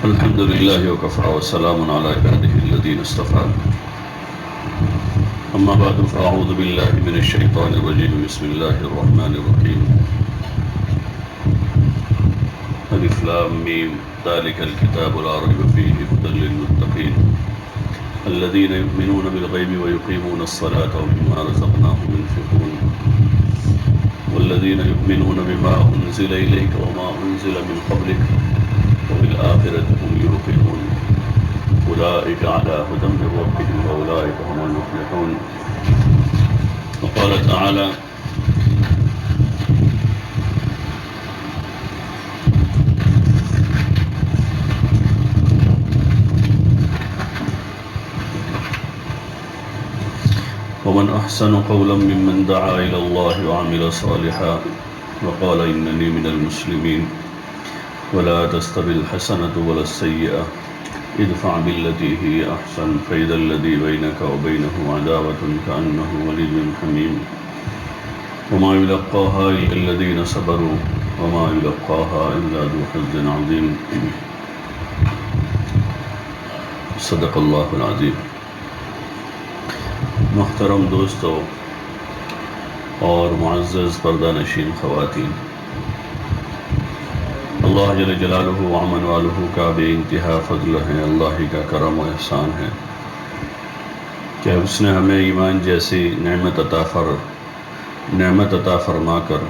الحمد لله وكفى وسلام على عباده الذين اصطفى. أما بعد فأعوذ بالله من الشيطان الرجيم. بسم الله الرحمن الرحيم. ألف لام ميم ذلك الكتاب لا ريب فيه هدى للمتقين الذين يؤمنون بالغيب ويقيمون الصلاة ومما رزقناهم ينفقون والذين يؤمنون بما أنزل إليك وما أنزل من قبلك وبالآخرة هم يوقنون أولئك على هدى من ربهم وأولئك هم المفلحون. وقال تعالى ومن أحسن قولا ممن دعا إلى الله وعمل صالحا وقال إنني من المسلمين ولا تستوي الحسنة ولا السيئة ادفع بالتي هي أحسن فإذا الذي بينك وبينه عداوة كأنه ولي حميم وما يلقاها إلا الذين صبروا وما يلقاها إلا ذو حظ عظيم. صدق اللہ العظیم. محترم دوستو اور معزز پردہ نشین خواتین، اللہ جل جلالہ وعمن والہ کا بے انتہا فضل ہے، اللہ ہی کا کرم و احسان ہے کہ اس نے ہمیں ایمان جیسی نعمت عطا فرما کر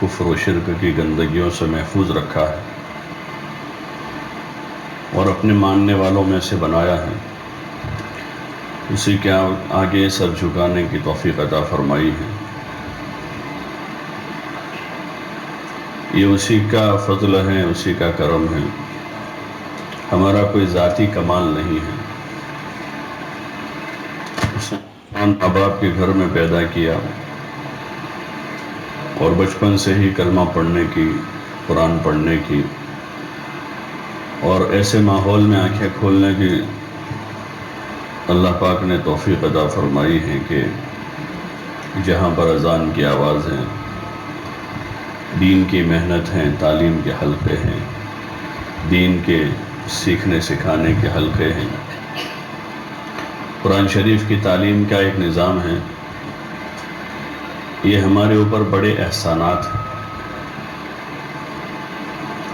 کفر و شرک کی گندگیوں سے محفوظ رکھا ہے اور اپنے ماننے والوں میں سے بنایا ہے. اسی کے آگے سر جھکانے کی توفیق عطا فرمائی ہے. یہ اسی کا فضل ہے، اسی کا کرم ہے. ہمارا کوئی ذاتی کمال نہیں ہے. اس نے ماں باپ کے گھر میں پیدا کیا اور بچپن سے ہی کلمہ پڑھنے کی، قرآن پڑھنے کی اور ایسے ماحول میں آنکھیں کھولنے کی اللہ پاک نے توفیق عطا فرمائی ہے کہ جہاں پر اذان کی آواز ہے، دین کی محنت ہیں، تعلیم کے حلقے ہیں، دین کے سیکھنے سکھانے کے حلقے ہیں، قرآن شریف کی تعلیم کا ایک نظام ہے. یہ ہمارے اوپر بڑے احسانات ہیں.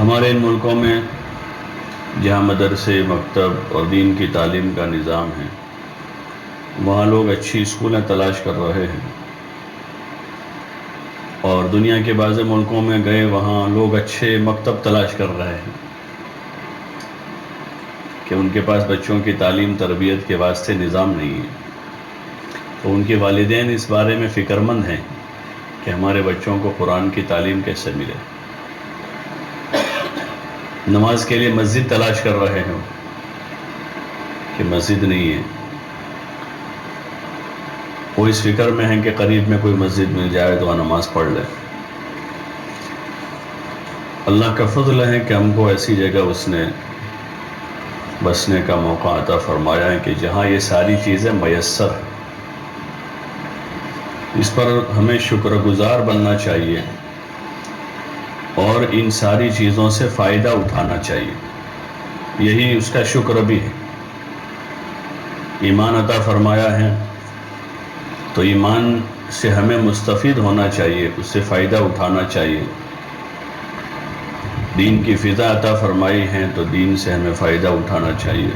ہمارے ان ملکوں میں جہاں مدرسے، مکتب اور دین کی تعلیم کا نظام ہے، وہاں لوگ اچھی اسکولیں تلاش کر رہے ہیں، اور دنیا کے بعض ملکوں میں گئے وہاں لوگ اچھے مکتب تلاش کر رہے ہیں کہ ان کے پاس بچوں کی تعلیم تربیت کے واسطے نظام نہیں ہے. تو ان کے والدین اس بارے میں فکر مند ہیں کہ ہمارے بچوں کو قرآن کی تعلیم کیسے ملے. نماز کے لیے مسجد تلاش کر رہے ہیں کہ مسجد نہیں ہے. وہ اس فکر میں ہیں کہ قریب میں کوئی مسجد مل جائے تو وہاں نماز پڑھ لے. اللہ کا فضل ہے کہ ہم کو ایسی جگہ اس نے بسنے کا موقع عطا فرمایا ہے کہ جہاں یہ ساری چیزیں میسر ہیں. اس پر ہمیں شکر گزار بننا چاہیے اور ان ساری چیزوں سے فائدہ اٹھانا چاہیے. یہی اس کا شکر بھی ہے. ایمان عطا فرمایا ہے تو ایمان سے ہمیں مستفید ہونا چاہیے، اس سے فائدہ اٹھانا چاہیے. دین کی فضا عطا فرمائی ہے تو دین سے ہمیں فائدہ اٹھانا چاہیے.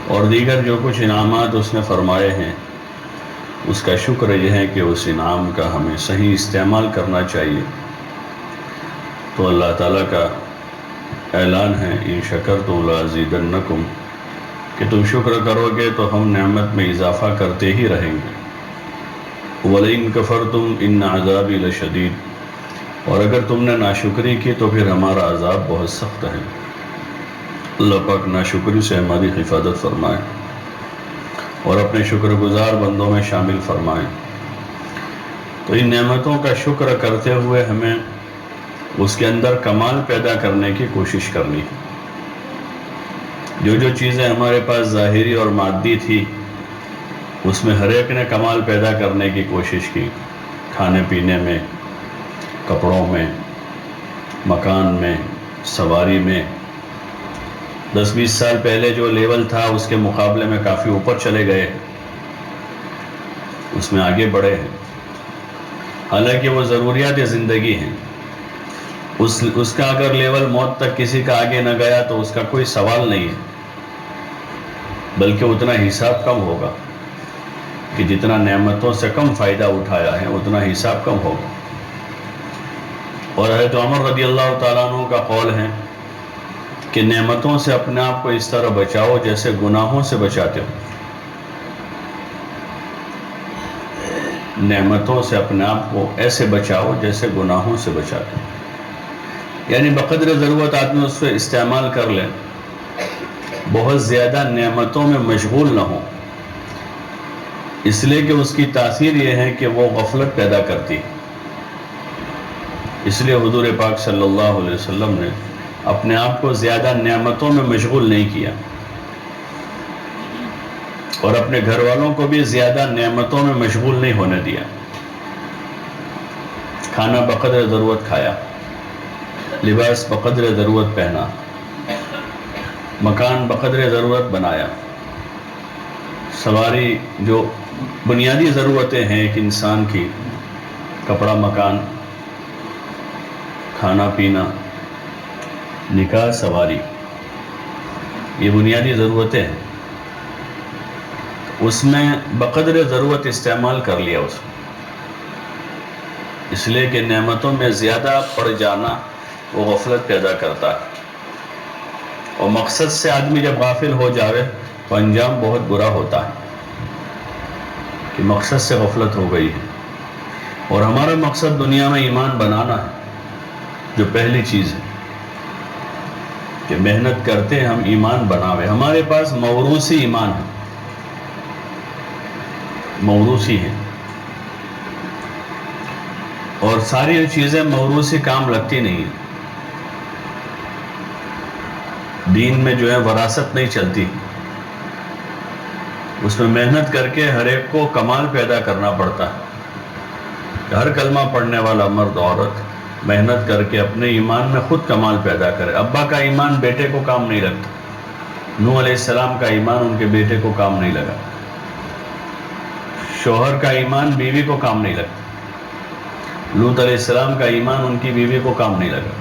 اور دیگر جو کچھ انعامات اس نے فرمائے ہیں اس کا شکر یہ ہے کہ اس انعام کا ہمیں صحیح استعمال کرنا چاہیے. تو اللہ تعالیٰ کا اعلان ہے ان شکرتم لازیدنکم، کہ تم شکر کرو گے تو ہم نعمت میں اضافہ کرتے ہی رہیں گے. وَلَئِن كَفَرْتُمْ إِنَّ عَذَابِي لَشَدِيدٌ، اور اگر تم نے ناشکری کی تو پھر ہمارا عذاب بہت سخت ہے. اللہ پاک ناشکری سے ہماری حفاظت فرمائے اور اپنے شکر گزار بندوں میں شامل فرمائے. تو ان نعمتوں کا شکر کرتے ہوئے ہمیں اس کے اندر کمال پیدا کرنے کی کوشش کرنی ہے. جو چیزیں ہمارے پاس ظاہری اور مادی تھی اس میں ہر ایک نے کمال پیدا کرنے کی کوشش کی. کھانے پینے میں، کپڑوں میں، مکان میں، سواری میں، 10-20 سال پہلے جو لیول تھا اس کے مقابلے میں کافی اوپر چلے گئے، اس میں آگے بڑھے ہیں، حالانکہ وہ ضروریات زندگی ہیں۔ اس کا اگر لیول موت تک کسی کا آگے نہ گیا تو اس کا کوئی سوال نہیں ہے، بلکہ اتنا حساب کم ہوگا کہ جتنا نعمتوں سے کم فائدہ اٹھایا ہے اتنا حساب کم ہوگا۔ اور حضرت عمر رضی اللہ تعالیٰ عنہ کا قول ہے کہ نعمتوں سے اپنے آپ کو اس طرح بچاؤ جیسے گناہوں سے بچاتے ہو۔ نعمتوں سے اپنے آپ کو ایسے بچاؤ جیسے گناہوں سے بچاتے ہو، یعنی بقدر ضرورت آدمی اس سے استعمال کر لے، بہت زیادہ نعمتوں میں مشغول نہ ہو، اس لیے کہ اس کی تاثیر یہ ہے کہ وہ غفلت پیدا کرتی ہے۔ اس لیے حضور پاک صلی اللہ علیہ وسلم نے اپنے آپ کو زیادہ نعمتوں میں مشغول نہیں کیا، اور اپنے گھر والوں کو بھی زیادہ نعمتوں میں مشغول نہیں ہونے دیا۔ کھانا بقدر ضرورت کھایا، لباس بقدر ضرورت پہنا، مکان بقدر ضرورت بنایا، سواری جو بنیادی ضرورتیں ہیں ایک انسان کی، کپڑا، مکان، کھانا پینا، نکاح، سواری، یہ بنیادی ضرورتیں ہیں، اس میں بقدر ضرورت استعمال کر لیا اس لیے کہ نعمتوں میں زیادہ پڑ جانا وہ غفلت پیدا کرتا ہے، اور مقصد سے آدمی جب غافل ہو جاوے تو انجام بہت برا ہوتا ہے کہ مقصد سے غفلت ہو گئی ہے۔ اور ہمارا مقصد دنیا میں ایمان بنانا ہے، جو پہلی چیز ہے کہ محنت کرتے ہم ایمان بناوے۔ ہمارے پاس موروثی ایمان ہے، موروثی ہے، اور ساری چیزیں موروثی کام لگتی نہیں ہیں۔ دین میں جو ہے وراثت نہیں چلتی، اس میں محنت کر کے ہر ایک کو کمال پیدا کرنا پڑتا ہے۔ ہر کلمہ پڑھنے والا مرد عورت محنت کر کے اپنے ایمان میں خود کمال پیدا کرے۔ ابا کا ایمان بیٹے کو کام نہیں لگتا، نوح علیہ السلام کا ایمان ان کے بیٹے کو کام نہیں لگا، شوہر کا ایمان بیوی کو کام نہیں لگتا، لوط علیہ السلام کا ایمان ان کی بیوی کو کام نہیں لگا،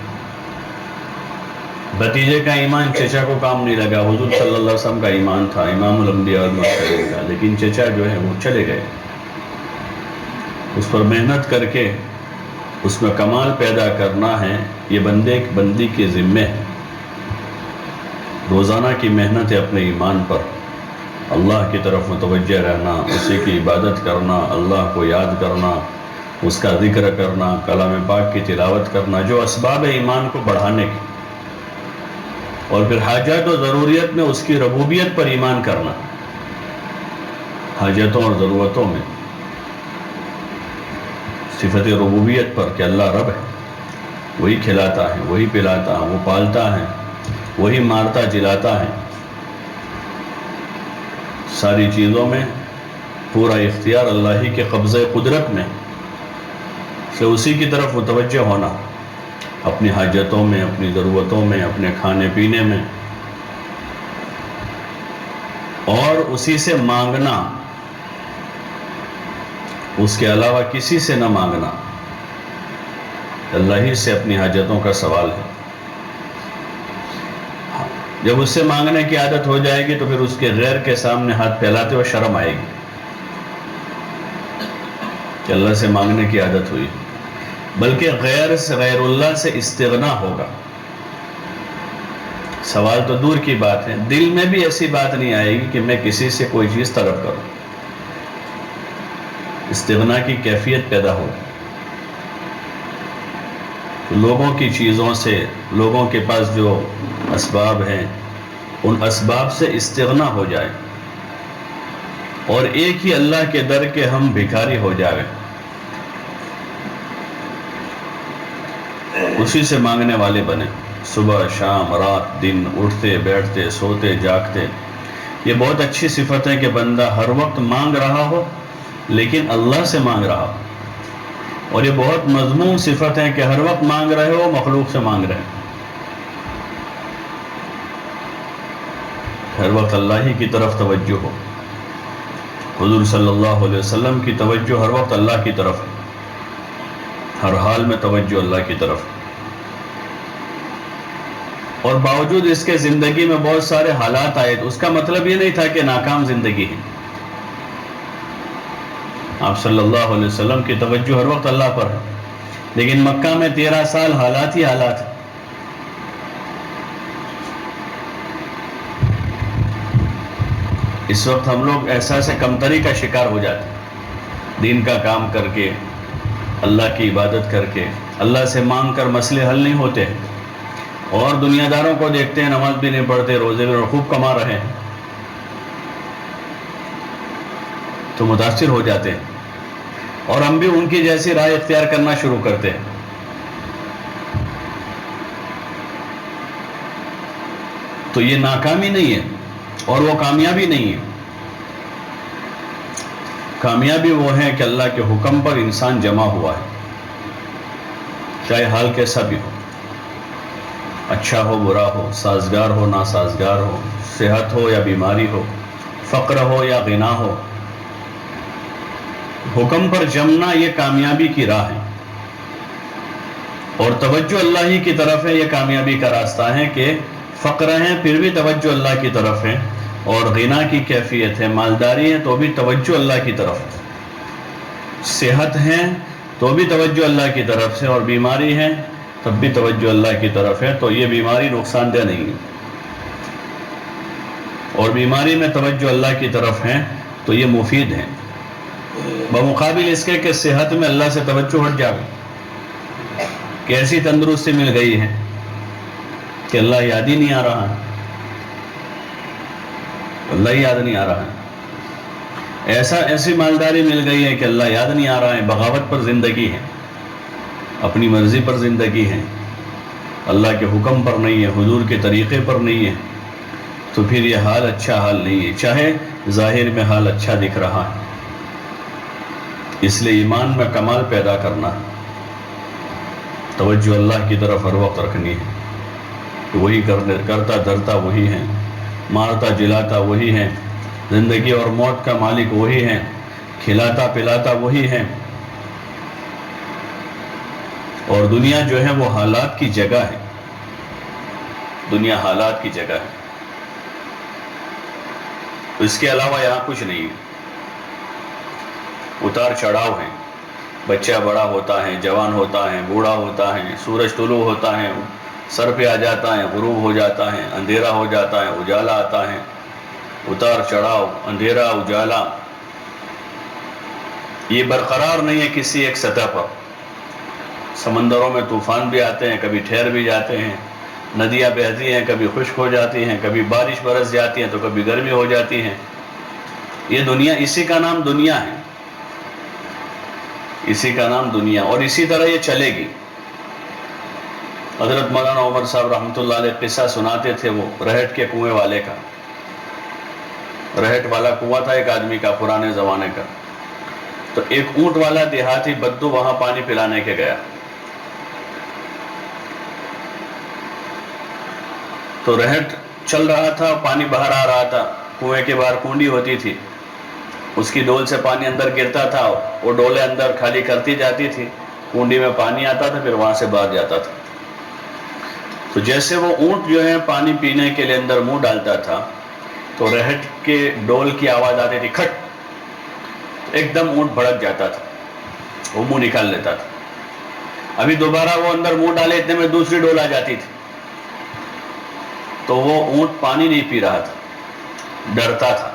بھتیجے کا ایمان چچا کو کام نہیں لگا۔ حضور صلی اللہ علیہ وسلم کا ایمان تھا امام الانبیاء والمرسلین کا، لیکن چچا جو ہے وہ چلے گئے۔ اس پر محنت کر کے اس میں کمال پیدا کرنا ہے، یہ بندی کے ذمے ہے۔ روزانہ کی محنت ہے اپنے ایمان پر، اللہ کی طرف متوجہ رہنا، اسی کی عبادت کرنا، اللہ کو یاد کرنا، اس کا ذکر کرنا، کلام پاک کی تلاوت کرنا، جو اسباب ہے ایمان کو بڑھانے کی، اور پھر حاجات و ضروریت میں اس کی ربوبیت پر ایمان کرنا، حاجتوں اور ضرورتوں میں صفت ربوبیت پر کہ اللہ رب ہے، وہی کھلاتا ہے، وہی پلاتا ہے، وہ پالتا ہے، وہی مارتا جلاتا ہے، ساری چیزوں میں پورا اختیار اللہ ہی کے قبضہ قدرت میں، سے اسی کی طرف متوجہ ہونا، اپنی حاجتوں میں، اپنی ضرورتوں میں، اپنے کھانے پینے میں، اور اسی سے مانگنا، اس کے علاوہ کسی سے نہ مانگنا، اللہ ہی سے اپنی حاجتوں کا سوال ہے۔ جب اس سے مانگنے کی عادت ہو جائے گی تو پھر اس کے غیر کے سامنے ہاتھ پھیلاتے ہوئے شرم آئے گی کہ اللہ سے مانگنے کی عادت ہوئی، بلکہ غیر اللہ سے استغنا ہوگا۔ سوال تو دور کی بات ہے، دل میں بھی ایسی بات نہیں آئے گی کہ میں کسی سے کوئی چیز طلب کروں، استغنا کی کیفیت پیدا ہوگی۔ لوگوں کی چیزوں سے، لوگوں کے پاس جو اسباب ہیں ان اسباب سے استغنا ہو جائے، اور ایک ہی اللہ کے در کے ہم بھکاری ہو جائیں، اسی سے مانگنے والے بنے، صبح شام رات دن، اٹھتے بیٹھتے سوتے جاگتے۔ یہ بہت اچھی صفت ہے کہ بندہ ہر وقت مانگ رہا ہو لیکن اللہ سے مانگ رہا ہو، اور یہ بہت مذموم صفت ہے کہ ہر وقت مانگ رہے ہو مخلوق سے مانگ رہے ہو۔ ہر وقت اللہ ہی کی طرف توجہ ہو. حضور صلی اللہ علیہ وسلم کی توجہ ہر وقت اللہ کی طرف ہے، ہر حال میں توجہ اللہ کی طرف ہے. اور باوجود اس کے زندگی میں بہت سارے حالات آئے تو اس کا مطلب یہ نہیں تھا کہ ناکام زندگی ہے. آپ صلی اللہ علیہ وسلم کی توجہ ہر وقت اللہ پر ہے، لیکن مکہ میں 13 سال حالات ہی حالات. اس وقت ہم لوگ احساس کمتری کا شکار ہو جاتے ہیں. دین کا کام کر کے، اللہ کی عبادت کر کے، اللہ سے مانگ کر مسئلے حل نہیں ہوتے، اور دنیا داروں کو دیکھتے ہیں نماز بھی نہیں پڑھتے، روزے بھی خوب کما رہے ہیں، تو متاثر ہو جاتے ہیں، اور ہم بھی ان کی جیسی رائے اختیار کرنا شروع کرتے ہیں. تو یہ ناکامی نہیں ہے اور وہ کامیابی نہیں ہے. کامیابی وہ ہے کہ اللہ کے حکم پر انسان جمع ہوا ہے، چاہے حال کیسا بھی ہو، اچھا ہو برا ہو، سازگار ہو ناسازگار ہو، صحت ہو یا بیماری ہو، فقر ہو یا غنا ہو. حکم پر جمنا یہ کامیابی کی راہ ہے، اور توجہ اللہ ہی کی طرف ہے. یہ کامیابی کا راستہ ہے کہ فقر ہے پھر بھی توجہ اللہ کی طرف ہے، اور غنا کی کیفیت ہے، مالداری ہے تو بھی توجہ اللہ کی طرف ہے، صحت ہے تو بھی توجہ اللہ کی طرف سے، اور بیماری ہے تب بھی توجہ اللہ کی طرف ہے. تو یہ بیماری نقصان دہ نہیں ہے، اور بیماری میں توجہ اللہ کی طرف ہے تو یہ مفید ہے، بمقابل اس کے کہ صحت میں اللہ سے توجہ ہٹ جائے. کیسی تندرستی مل گئی ہے کہ اللہ یاد ہی نہیں آ رہا ہے، اللہ ہی یاد نہیں آ رہا ہے. ایسی مالداری مل گئی ہے کہ اللہ یاد نہیں آ رہا ہے. بغاوت پر زندگی ہے، اپنی مرضی پر زندگی ہے، اللہ کے حکم پر نہیں ہے، حضور کے طریقے پر نہیں ہے. تو پھر یہ حال اچھا حال نہیں ہے، چاہے ظاہر میں حال اچھا دکھ رہا ہے. اس لیے ایمان میں کمال پیدا کرنا ہے، توجہ اللہ کی طرف ہر وقت رکھنی ہے کہ وہی کرتا دھرتا وہی ہے، مارتا جلاتا وہی ہے، زندگی اور موت کا مالک وہی ہے، کھلاتا پلاتا وہی ہے. اور دنیا جو ہے وہ حالات کی جگہ ہے، دنیا حالات کی جگہ ہے، اس کے علاوہ یہاں کچھ نہیں ہے. اتار چڑھاؤ ہے، بچہ بڑا ہوتا ہے، جوان ہوتا ہے، بوڑھا ہوتا ہے، سورج طلوع ہوتا ہے، سر پہ آ جاتا ہے، غروب ہو جاتا ہے، اندھیرا ہو جاتا ہے، اجالا آتا ہے. اتار چڑھاؤ، اندھیرا اجالا، یہ برقرار نہیں ہے کسی ایک سطح پر. سمندروں میں طوفان بھی آتے ہیں، کبھی ٹھہر بھی جاتے ہیں، ندیاں بہتی ہیں، کبھی خشک ہو جاتی ہیں، کبھی بارش برس جاتی ہیں تو کبھی گرمی ہو جاتی ہے. یہ دنیا، اسی کا نام دنیا ہے، اسی کا نام دنیا، اور اسی طرح یہ چلے گی. حضرت مولانا عمر صاحب رحمۃ اللہ علیہ قصہ سناتے تھے وہ رہٹ کے کنویں والے کا. رہٹ والا کنواں تھا ایک آدمی کا پرانے زمانے کا. تو ایک اونٹ والا دیہاتی بدو وہاں پانی پلانے کے گیا. تو رہٹ چل رہا تھا، پانی باہر آ رہا تھا، کنویں کے باہر کنڈی ہوتی تھی، اس کی ڈول سے پانی اندر گرتا تھا، وہ ڈولیں اندر خالی کرتی جاتی تھی، کنڈی میں پانی آتا تھا، پھر وہاں سے باہر جاتا تھا. تو جیسے وہ اونٹ جو ہے پانی پینے کے لیے اندر منہ ڈالتا تھا تو رہٹ کے ڈول کی آواز آتی تھی، کھٹ. ایک دم اونٹ بھڑک جاتا تھا، وہ منہ نکال لیتا تھا. ابھی دوبارہ وہ اندر منہ ڈالے اتنے میں دوسری ڈول آ جاتی تھی. تو وہ اونٹ پانی نہیں پی رہا تھا، ڈرتا تھا.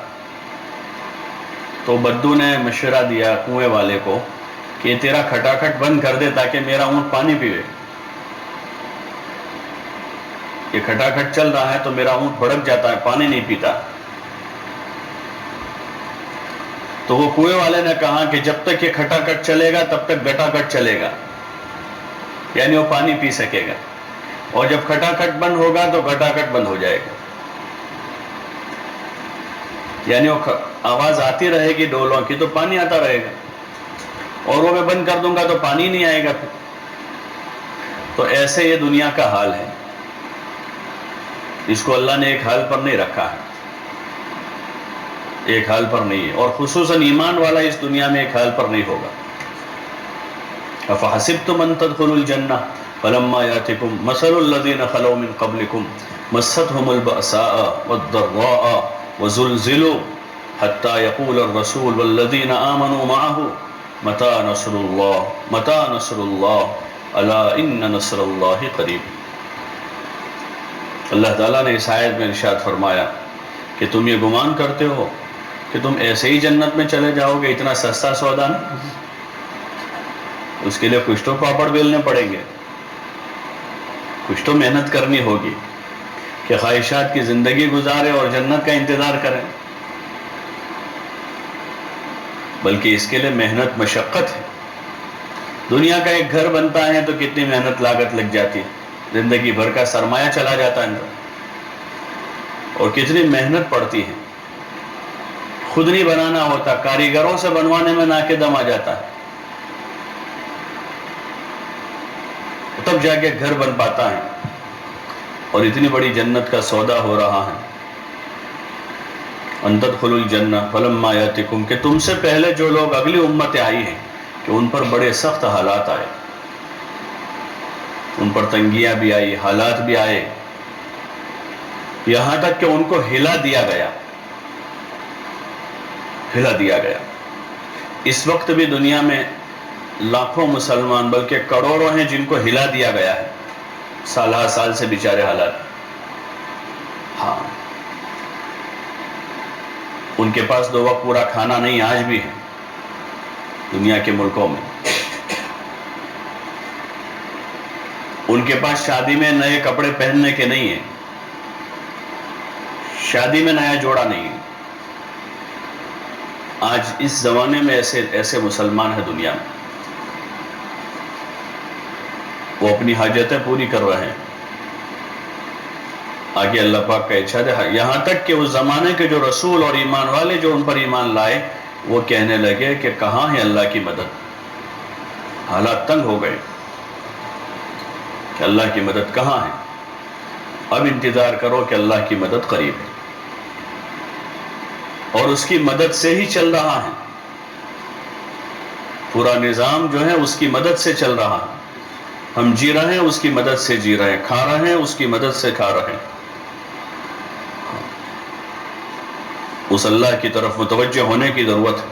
تو بدو نے مشورہ دیا کنویں والے کو کہ تیرا کھٹاکھٹ بند کر دے تاکہ میرا اونٹ پانی پیوے. یہ کھٹاکھٹ چل رہا ہے تو میرا اونٹ بھڑک جاتا ہے، پانی نہیں پیتا. تو وہ کنویں والے نے کہا کہ جب تک یہ کھٹاکھٹ چلے گا تب تک گٹاکھٹ چلے گا، یعنی وہ پانی پی سکے گا، اور جب کھٹاکھٹ بند ہوگا تو گٹاکھٹ بند ہو جائے گا. یعنی وہ آواز آتی رہے گی ڈولوں کی تو پانی آتا رہے گا، اور وہ میں بند کر دوں گا تو پانی نہیں آئے گا پھر. تو ایسے یہ دنیا کا حال ہے، اس کو اللہ نے ایک حال پر نہیں رکھا ہے. ایک حال پر نہیں ہے، اور خصوصاً ایمان والا اس دنیا میں ایک حال پر نہیں ہوگا۔ افحسبتم ان تدخلوا الجنہ فلما یاتکم مثل الذین خلوا من قبلکم مستهم البأساء والضراء وزلزلوا حتى يقول الرسول والذین آمنوا معه متى نصر اللہ الا ان نصر اللہ قریب۔ اللہ تعالیٰ نے اس آیت میں ارشاد فرمایا کہ تم یہ گمان کرتے ہو کہ تم ایسے ہی جنت میں چلے جاؤ گے، اتنا سستا سودا نہیں، اس کے لیے کچھ تو پاپڑ بیلنے پڑیں گے، کچھ تو محنت کرنی ہوگی کہ خواہشات کی زندگی گزارے اور جنت کا انتظار کریں، بلکہ اس کے لیے محنت مشقت ہے۔ دنیا کا ایک گھر بنتا ہے تو کتنی محنت لاگت لگ جاتی ہے، زندگی بھر کا سرمایہ چلا جاتا ہے اندر، اور کتنی محنت پڑتی ہے، خود نہیں بنانا ہوتا، کاریگروں سے بنوانے میں ناک دم آ جاتا ہے، تب جا کے گھر بن پاتا ہے، اور اتنی بڑی جنت کا سودا ہو رہا ہے۔ ان تدخلوا الجنہ فلما یاتکم، کہ تم سے پہلے جو لوگ اگلی امتیں آئی ہیں کہ ان پر بڑے سخت حالات آئے، ان پر تنگیاں بھی آئی، حالات بھی آئے، یہاں تک کہ ان کو ہلا دیا گیا۔ اس وقت بھی دنیا میں لاکھوں مسلمان بلکہ کروڑوں ہیں جن کو ہلا دیا گیا ہے، سالہ سال سے بیچارے حالات۔ ہاں، ان کے پاس 2 وقت پورا کھانا نہیں، آج بھی ہے دنیا کے ملکوں میں۔ ان کے پاس شادی میں نئے کپڑے پہننے کے نہیں ہیں، شادی میں نیا جوڑا نہیں ہے۔ آج اس زمانے میں ایسے مسلمان ہیں دنیا میں، وہ اپنی حاجتیں پوری کر رہے ہیں۔ آگے اللہ پاک کا ارشاد ہے، یہاں تک کہ اس زمانے کے جو رسول اور ایمان والے جو ان پر ایمان لائے، وہ کہنے لگے کہ کہاں ہے اللہ کی مدد۔ حالات تنگ ہو گئے کہ اللہ کی مدد کہاں ہے، اب انتظار کرو کہ اللہ کی مدد قریب ہے، اور اس کی مدد سے ہی چل رہا ہے، پورا نظام جو ہے اس کی مدد سے چل رہا ہے۔ ہم جی رہے ہیں اس کی مدد سے جی رہے ہیں، کھا رہے ہیں اس کی مدد سے کھا رہے ہیں۔ اس اللہ کی طرف متوجہ ہونے کی ضرورت ہے۔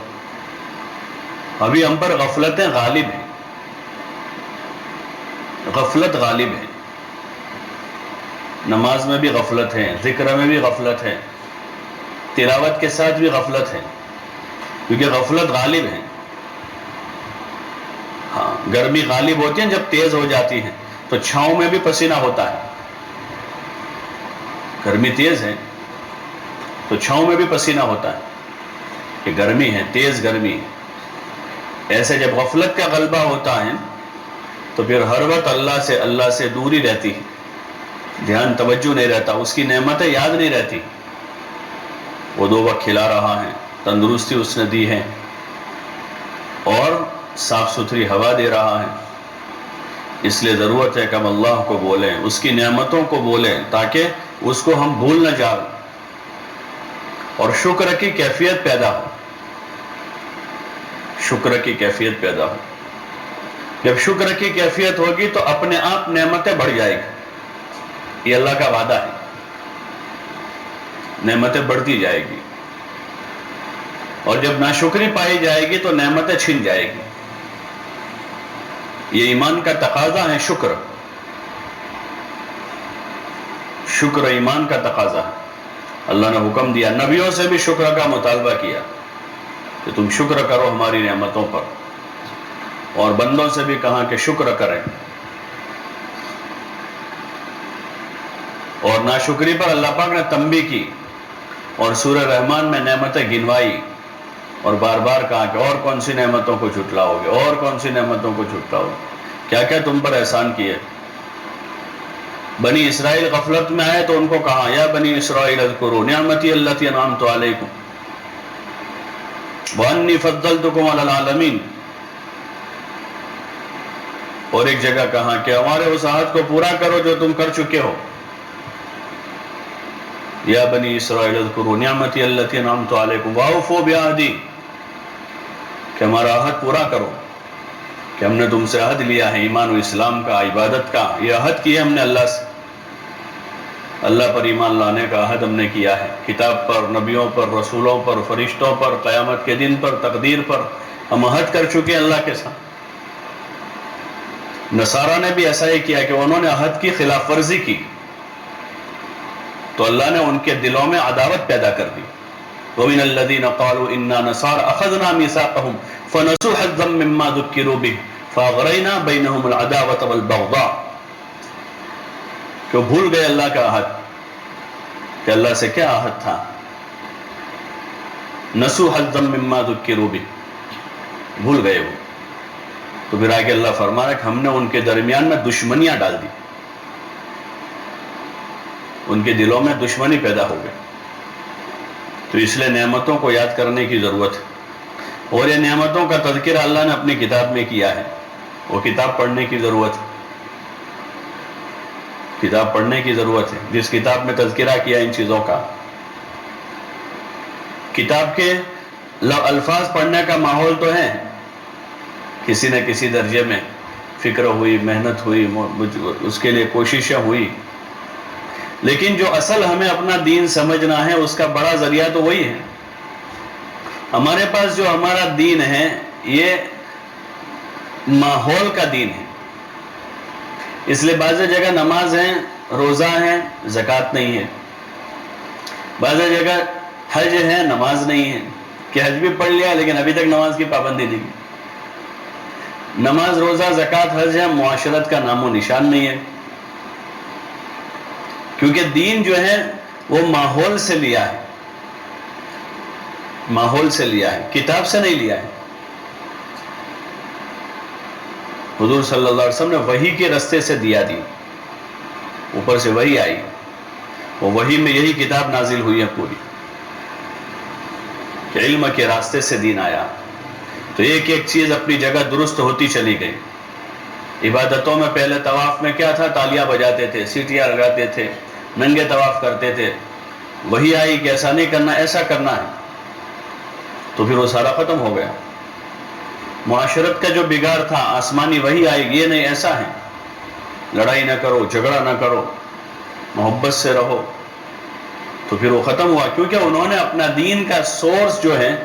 ابھی ہم پر غفلتیں غالب ہیں، غفلت غالب ہے، نماز میں بھی غفلت ہے، ذکر میں بھی غفلت ہے، تلاوت کے ساتھ بھی غفلت ہے، کیونکہ غفلت غالب ہے۔ ہاں، گرمی غالب ہوتی ہے، جب تیز ہو جاتی ہے تو چھاؤں میں بھی پسینہ ہوتا ہے، گرمی تیز ہے تو چھاؤں میں بھی پسینہ ہوتا ہے کہ گرمی ہے، تیز گرمی ہے۔ ایسے جب غفلت کا غلبہ ہوتا ہے تو پھر ہر وقت اللہ سے دوری رہتی ہے، دھیان توجہ نہیں رہتا، اس کی نعمتیں یاد نہیں رہتی۔ وہ 2 وقت کھلا رہا ہے، تندرستی اس نے دی ہے، اور صاف ستھری ہوا دے رہا ہے۔ اس لیے ضرورت ہے کہ ہم اللہ کو بولیں، اس کی نعمتوں کو بولیں، تاکہ اس کو ہم بھول نہ جائیں اور شکر کی کیفیت پیدا ہو، شکر کی کیفیت پیدا ہو۔ جب شکر کی کیفیت ہوگی تو اپنے آپ نعمتیں بڑھ جائیں گی، یہ اللہ کا وعدہ ہے، نعمتیں بڑھتی جائے گی، اور جب ناشکری پائی جائے گی تو نعمتیں چھن جائے گی۔ یہ ایمان کا تقاضا ہے، شکر ایمان کا تقاضا ہے۔ اللہ نے حکم دیا، نبیوں سے بھی شکر کا مطالبہ کیا کہ تم شکر کرو ہماری نعمتوں پر، اور بندوں سے بھی کہا کہ شکر کریں، اور ناشکری پر اللہ پاک نے تنبیہ کی، اور سورہ رحمان میں نعمتیں گنوائی، اور بار بار کہا کہ اور کون سی نعمتوں کو جھٹلاؤ گے، اور کون سی نعمتوں کو جھٹلاؤ گے، کیا کیا تم پر احسان کیے۔ بنی اسرائیل غفلت میں آئے تو ان کو کہا، یا بنی اسرائیل اذکروا نعمتی التی انعمت علیکم وانی فضلتکم علی العالمین، اور ایک جگہ کہا کہ ہمارے اس عہد کو پورا کرو جو تم کر چکے ہو۔ یا بنی اسرائیل اذکروا نعمتی التی انعمت علیکم واوفوا بعہدی، کہ ہمارا عہد پورا کرو، کہ ہم نے تم سے عہد لیا ہے ایمان و اسلام کا، عبادت کا، یہ عہد کیا ہم نے اللہ سے، اللہ پر ایمان لانے کا عہد ہم نے کیا ہے، کتاب پر، نبیوں پر، رسولوں پر، فرشتوں پر، قیامت کے دن پر، تقدیر پر ہم عہد کر چکے ہیں اللہ کے ساتھ۔ نصارہ نے بھی ایسا ہی کیا کہ انہوں نے عہد کی خلاف ورزی کی تو اللہ نے ان کے دلوں میں عداوت پیدا کر دی۔ وَمِنَ الَّذِينَ قَالُوا إِنَّا نَصَارَى أَخَذْنَا مِيثَاقَهُمْ فَنَسُوا حَظًّا مِّمَّا ذُكِّرُوا بِهِ فَأَغْرَيْنَا بَيْنَهُمُ الْعَدَاوَةَ وَالْبَغْضَاءَ، کہ وہ بھول گئے اللہ کا عہد، کہ اللہ سے کیا عہد تھا، نَسُوا حَظًّا مِّمَّا ذُكِّرُوا بِهِ، بھول گئے وہ، تو پھر آگے اللہ فرما رہا ہے کہ ہم نے ان کے درمیان میں دشمنیاں ڈال دی، ان کے دلوں میں دشمنی پیدا ہو گئی۔ تو اس لیے نعمتوں کو یاد کرنے کی ضرورت ہے، اور یہ نعمتوں کا تذکرہ اللہ نے اپنی کتاب میں کیا ہے، وہ کتاب پڑھنے کی ضرورت ہے، کتاب پڑھنے کی ضرورت ہے، جس کتاب میں تذکرہ کیا ان چیزوں کا، کتاب کے الفاظ پڑھنے کا ماحول تو ہے، کسی نہ کسی درجے میں فکر ہوئی، محنت ہوئی، اس کے لیے کوششیں ہوئی، لیکن جو اصل ہمیں اپنا دین سمجھنا ہے اس کا بڑا ذریعہ تو وہی ہے۔ ہمارے پاس جو ہمارا دین ہے یہ ماحول کا دین ہے، اس لیے بعض جگہ نماز ہے، روزہ ہے، زکوٰۃ نہیں ہے، بعض جگہ حج ہے، نماز نہیں ہے، کہ حج بھی پڑھ لیا لیکن ابھی تک نماز کی پابندی نہیں، نماز، روزہ، زکوٰۃ، حج ہے، معاشرت کا نام و نشان نہیں ہے، کیونکہ دین جو ہے وہ ماحول سے لیا ہے، ماحول سے لیا ہے، کتاب سے نہیں لیا ہے۔ حضور صلی اللہ علیہ وسلم نے وحی کے رستے سے دیا دین، اوپر سے وحی آئی، وہ وحی میں یہی کتاب نازل ہوئی ہے پوری، کہ علم کے راستے سے دین آیا، تو ایک ایک چیز اپنی جگہ درست ہوتی چلی گئی۔ عبادتوں میں پہلے طواف میں کیا تھا، تالیاں بجاتے تھے، سیٹیاں لگاتے تھے، ننگے طواف کرتے تھے، وہی آئی کہ ایسا نہیں کرنا، ایسا کرنا ہے، تو پھر وہ سارا ختم ہو گیا۔ معاشرت کا جو بگاڑ تھا، آسمانی وہی آئی، یہ نہیں ایسا ہے، لڑائی نہ کرو، جھگڑا نہ کرو، محبت سے رہو، تو پھر وہ ختم ہوا، کیونکہ انہوں نے اپنا دین کا سورس جو ہے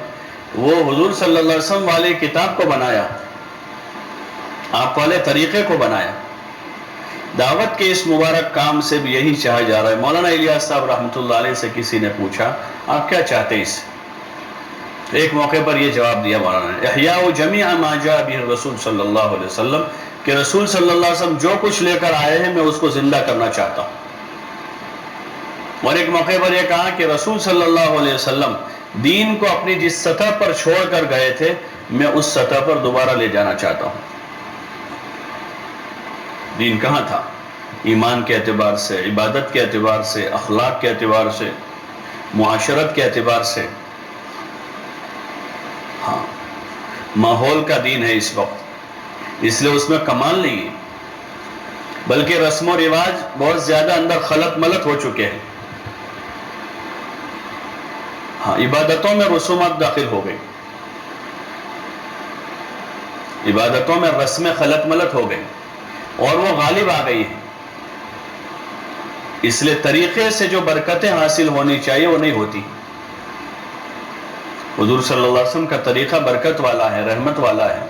وہ حضور صلی اللہ علیہ وسلم والی کتاب کو بنایا، آپ والے طریقے کو بنایا۔ دعوت کے اس مبارک کام سے بھی یہی چاہا جا رہا ہے۔ مولانا الیاس صاحب رحمۃ اللہ علیہ سے کسی نے پوچھا آپ کیا چاہتے ہیں اس سے؟ ایک موقع پر یہ جواب دیا مولانا نے، احیاء جمیع ما جاء به الرسول صلی اللہ علیہ وسلم، کہ رسول صلی اللہ علیہ وسلم جو کچھ لے کر آئے ہیں میں اس کو زندہ کرنا چاہتا ہوں۔ اور ایک موقع پر یہ کہا کہ رسول صلی اللہ علیہ وسلم دین کو اپنی جس سطح پر چھوڑ کر گئے تھے میں اس سطح پر دوبارہ لے جانا چاہتا ہوں۔ دین کہاں تھا؟ ایمان کے اعتبار سے، عبادت کے اعتبار سے، اخلاق کے اعتبار سے، معاشرت کے اعتبار سے، ہاں ماحول کا دین ہے اس وقت، اس لیے اس میں کمال نہیں ہے، بلکہ رسم و رواج بہت زیادہ اندر خلط ملط ہو چکے ہیں۔ ہاں عبادتوں میں رسومات داخل ہو گئی، عبادتوں میں رسمیں خلط ملط ہو گئی اور وہ غالب آ گئی ہیں، اس لیے طریقے سے جو برکتیں حاصل ہونی چاہیے وہ نہیں ہوتی۔ حضور صلی اللہ علیہ وسلم کا طریقہ برکت والا ہے، رحمت والا ہے،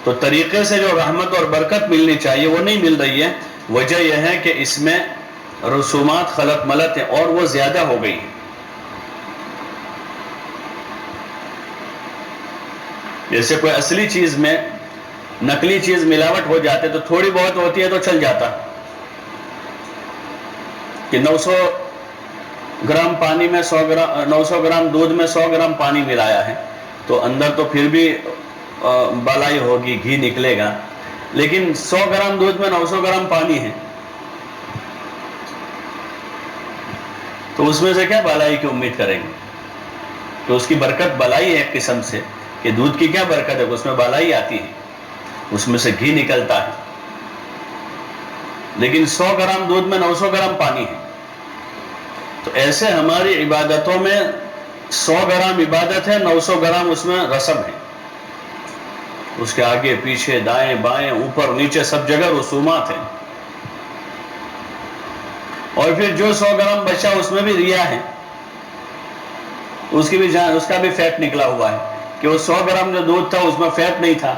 تو طریقے سے جو رحمت اور برکت ملنی چاہیے وہ نہیں مل رہی ہے۔ وجہ یہ ہے کہ اس میں رسومات خلط ملط ہیں اور وہ زیادہ ہو گئی ہیں۔ جیسے کوئی اصلی چیز میں نقلی چیز ملاوٹ ہو جاتے تو تھوڑی بہت ہوتی ہے تو چل جاتا، کہ 900 گرام پانی میں 900 گرام دودھ میں 100 گرام پانی ملایا ہے تو اندر تو پھر بھی بالائی ہوگی، گھی نکلے گا، لیکن 100 گرام دودھ میں 900 گرام پانی ہے تو اس میں سے کیا بالائی کی امید کریں گے؟ تو اس کی برکت بالائی ہے ایک قسم سے، کہ دودھ کی کیا برکت ہے، اس میں بالائی آتی ہے، اس میں سے گھی نکلتا ہے، لیکن 100 گرام دودھ میں 900 گرام پانی ہے، تو ایسے ہماری عبادتوں میں 100 گرام عبادت ہے، 900 گرام اس میں رسم ہے، اس کے آگے پیچھے دائیں بائیں اوپر نیچے سب جگہ رسومات ہیں، اور پھر جو 100 گرام بچا اس میں بھی ریا ہے، اس کا بھی فیٹ نکلا ہوا ہے کہ وہ 100 گرام جو دودھ تھا اس میں فیٹ نہیں تھا،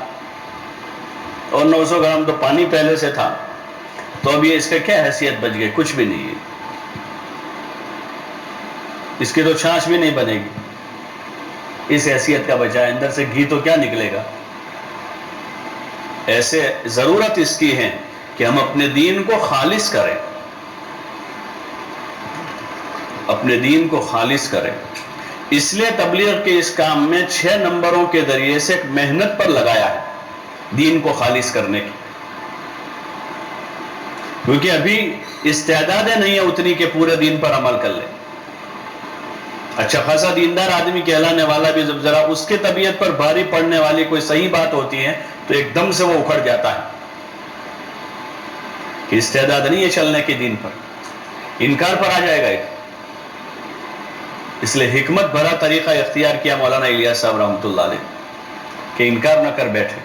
اور 900 گرام تو پانی پہلے سے تھا، تو اب یہ اس کا کیا حیثیت بچ گئی؟ کچھ بھی نہیں ہے، اس کی تو چھاچھ بھی نہیں بنے گی، اس حیثیت کا بچا ہے، اندر سے گھی تو کیا نکلے گا؟ ایسے ضرورت اس کی ہے کہ ہم اپنے دین کو خالص کریں، اپنے دین کو خالص کریں۔ اس لیے تبلیغ کے اس کام میں 6 نمبروں کے ذریعے سے ایک محنت پر لگایا ہے دین کو خالص کرنے کی، کیونکہ ابھی استعدادیں نہیں ہے اتنی کہ پورے دین پر عمل کر لے۔ اچھا خاصا دیندار آدمی کہلانے والا بھی جب ذرا اس کی طبیعت پر بھاری پڑنے والی کوئی صحیح بات ہوتی ہے تو ایک دم سے وہ اکھڑ جاتا ہے کہ استعداد نہیں ہے چلنے کے دین پر، انکار پر آ جائے گا ایک۔ اس لیے حکمت بھرا طریقہ اختیار کیا مولانا الیاس صاحب رحمۃ اللہ علیہ کہ انکار نہ کر بیٹھے،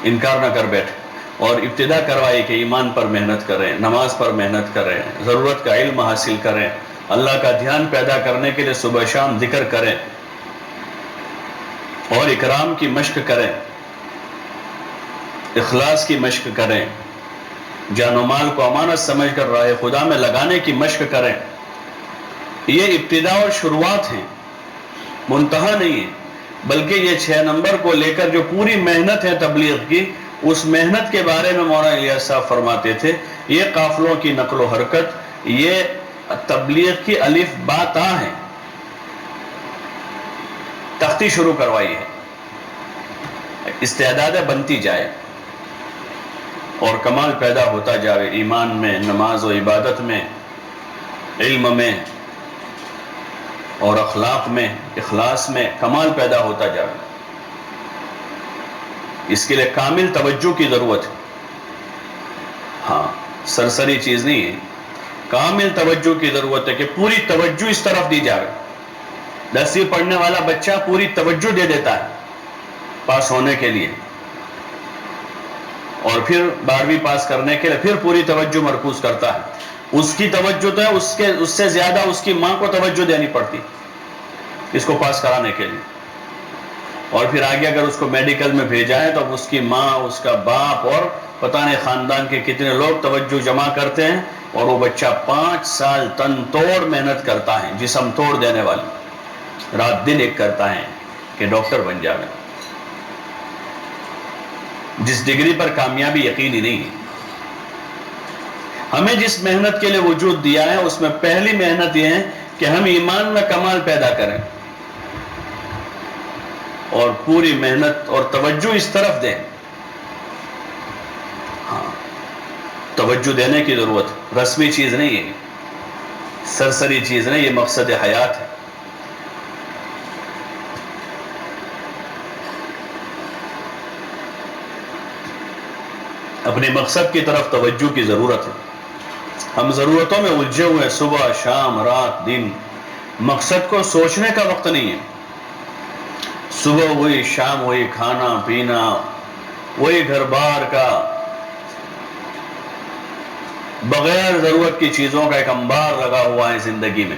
انکار نہ کر بیٹھے، اور ابتدا کروائی کہ ایمان پر محنت کریں، نماز پر محنت کریں، ضرورت کا علم حاصل کریں، اللہ کا دھیان پیدا کرنے کے لیے صبح شام ذکر کریں، اور اکرام کی مشق کریں، اخلاص کی مشق کریں، جان و مال کو امانت سمجھ کر راہ خدا میں لگانے کی مشق کریں۔ یہ ابتدا اور شروعات ہیں، منتہا نہیں ہے، بلکہ یہ 6 نمبر کو لے کر جو پوری محنت ہے تبلیغ کی، اس محنت کے بارے میں مولانا الیاس صاحب فرماتے تھے یہ قافلوں کی نقل و حرکت، یہ تبلیغ کی الف با تا ہے، تختی شروع کروائی ہے، استعدادیں بنتی جائے اور کمال پیدا ہوتا جائے، ایمان میں، نماز و عبادت میں، علم میں اور اخلاق میں، اخلاص میں کمال پیدا ہوتا جائے۔ اس کے لیے کامل توجہ کی ضرورت ہے، ہاں سرسری چیز نہیں ہے، کامل توجہ کی ضرورت ہے کہ پوری توجہ اس طرف دی جائے۔ 10ویں پڑھنے والا بچہ پوری توجہ دے دیتا ہے پاس ہونے کے لیے، اور پھر 12ویں پاس کرنے کے لیے پھر پوری توجہ مرکوز کرتا ہے۔ اس کی توجہ تو ہے، اس سے زیادہ اس کی ماں کو توجہ دینی پڑتی اس کو پاس کرانے کے لیے، اور پھر آگے اگر اس کو میڈیکل میں بھیجا ہے تو اس کی ماں، اس کا باپ اور پتہ نہیں خاندان کے کتنے لوگ توجہ جمع کرتے ہیں، اور وہ بچہ 5 سال تن توڑ محنت کرتا ہے، جسم توڑ دینے والی، رات دن ایک کرتا ہے کہ ڈاکٹر بن جائے، جس ڈگری پر کامیابی یقینی نہیں ہے۔ ہمیں جس محنت کے لیے وجود دیا ہے اس میں پہلی محنت یہ ہے کہ ہم ایمان میں کمال پیدا کریں اور پوری محنت اور توجہ اس طرف دیں، ہاں توجہ دینے کی ضرورت، رسمی چیز نہیں ہے، سرسری چیز نہیں، یہ مقصد حیات ہے۔ اپنے مقصد کی طرف توجہ کی ضرورت ہے۔ ہم ضرورتوں میں الجھے ہوئے، صبح شام رات دن، مقصد کو سوچنے کا وقت نہیں ہے۔ صبح ہوئی شام ہوئی، کھانا پینا وہی، گھر بار کا بغیر ضرورت کی چیزوں کا ایک انبار لگا ہوا ہے زندگی میں،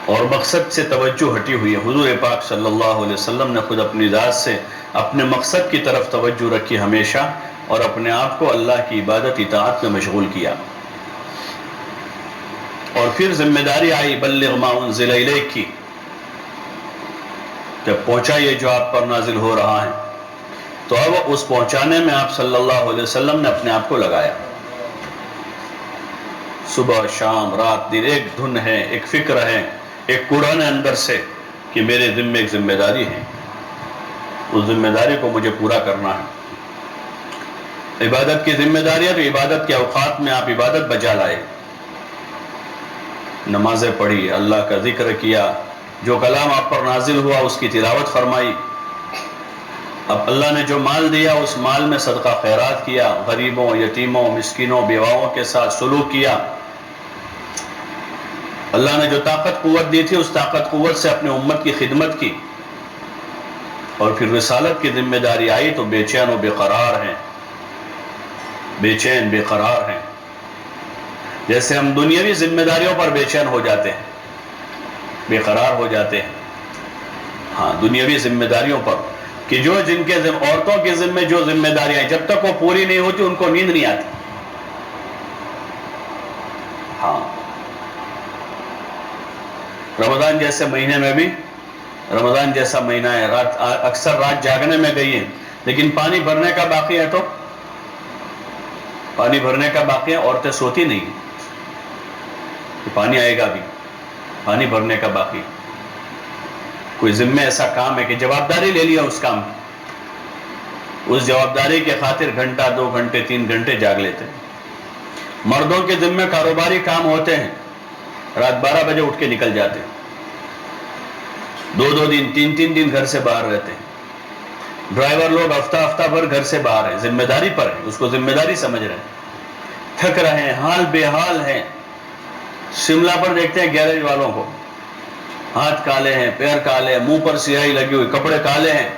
اور مقصد سے توجہ ہٹی ہوئی ہے۔ حضور پاک صلی اللہ علیہ وسلم نے خود اپنی ذات سے اپنے مقصد کی طرف توجہ رکھی ہمیشہ، اور اپنے آپ کو اللہ کی عبادت اطاعت میں مشغول کیا۔ اور پھر ذمہ داری آئی بلغ ما انزل الیک کی، جب پہنچائیے جو آپ پر نازل ہو رہا ہے، تو اب اس پہنچانے میں آپ صلی اللہ علیہ وسلم نے اپنے آپ کو لگایا۔ صبح شام رات دن ایک دھن ہے، ایک فکر ہے، ایک قرآن اندر سے کہ میرے ذمہ ایک ذمہ داری ہے، اس ذمہ داری کو مجھے پورا کرنا ہے۔ عبادت کی ذمہ داری ہے تو عبادت کے اوقات میں آپ عبادت بجا لائے، نمازیں پڑھی، اللہ کا ذکر کیا، جو کلام آپ پر نازل ہوا اس کی تلاوت فرمائی، اب اللہ نے جو مال دیا اس مال میں صدقہ خیرات کیا، غریبوں، یتیموں، مسکینوں، بیواؤں کے ساتھ سلوک کیا۔ اللہ نے جو طاقت قوت دی تھی اس طاقت قوت سے اپنے امت کی خدمت کی، اور پھر رسالت کی ذمہ داری آئی تو بے چین و بے قرار ہیں، بے چین بے قرار ہیں۔ جیسے ہم دنیاوی ذمہ داریوں پر بے چین ہو جاتے ہیں، بے قرار ہو جاتے ہیں، ہاں دنیاوی ذمہ داریوں پر، کہ جن کے عورتوں کے ذمہ جو ذمہ داریاں ہیں جب تک وہ پوری نہیں ہوتی ان کو نیند نہیں آتی۔ ہاں رمضان جیسے مہینے میں بھی، رمضان جیسا مہینہ ہے، اکثر رات جاگنے میں گئی ہے، لیکن پانی بھرنے کا باقی ہے، تو پانی بھرنے کا باقی ہے، عورتیں سوتی نہیں کہ پانی آئے گا بھی، پانی بھرنے کا باقی۔ کوئی ذمہ ایسا کام ہے کہ جوابداری لے لیا اس کام کی، اس جوابداری کے خاطر گھنٹہ، 2 گھنٹے، 3 گھنٹے جاگ لیتے ہیں۔ مردوں کے ذمہ کاروباری کام ہوتے ہیں، رات 12 بجے اٹھ کے نکل جاتے ہیں، 2 دن، 3 دن گھر سے باہر رہتے ہیں۔ ڈرائیور لوگ ہفتہ بھر گھر سے باہر ہیں، ذمہ داری پر ہیں، اس کو ذمہ داری سمجھ رہے ہیں، تھک رہے ہیں، حال بے حال ہیں۔ شملہ پر دیکھتے ہیں گیرج والوں کو، ہاتھ کالے ہیں، پیر کالے ہیں، منہ پر سیاہی لگی ہوئی، کپڑے کالے ہیں،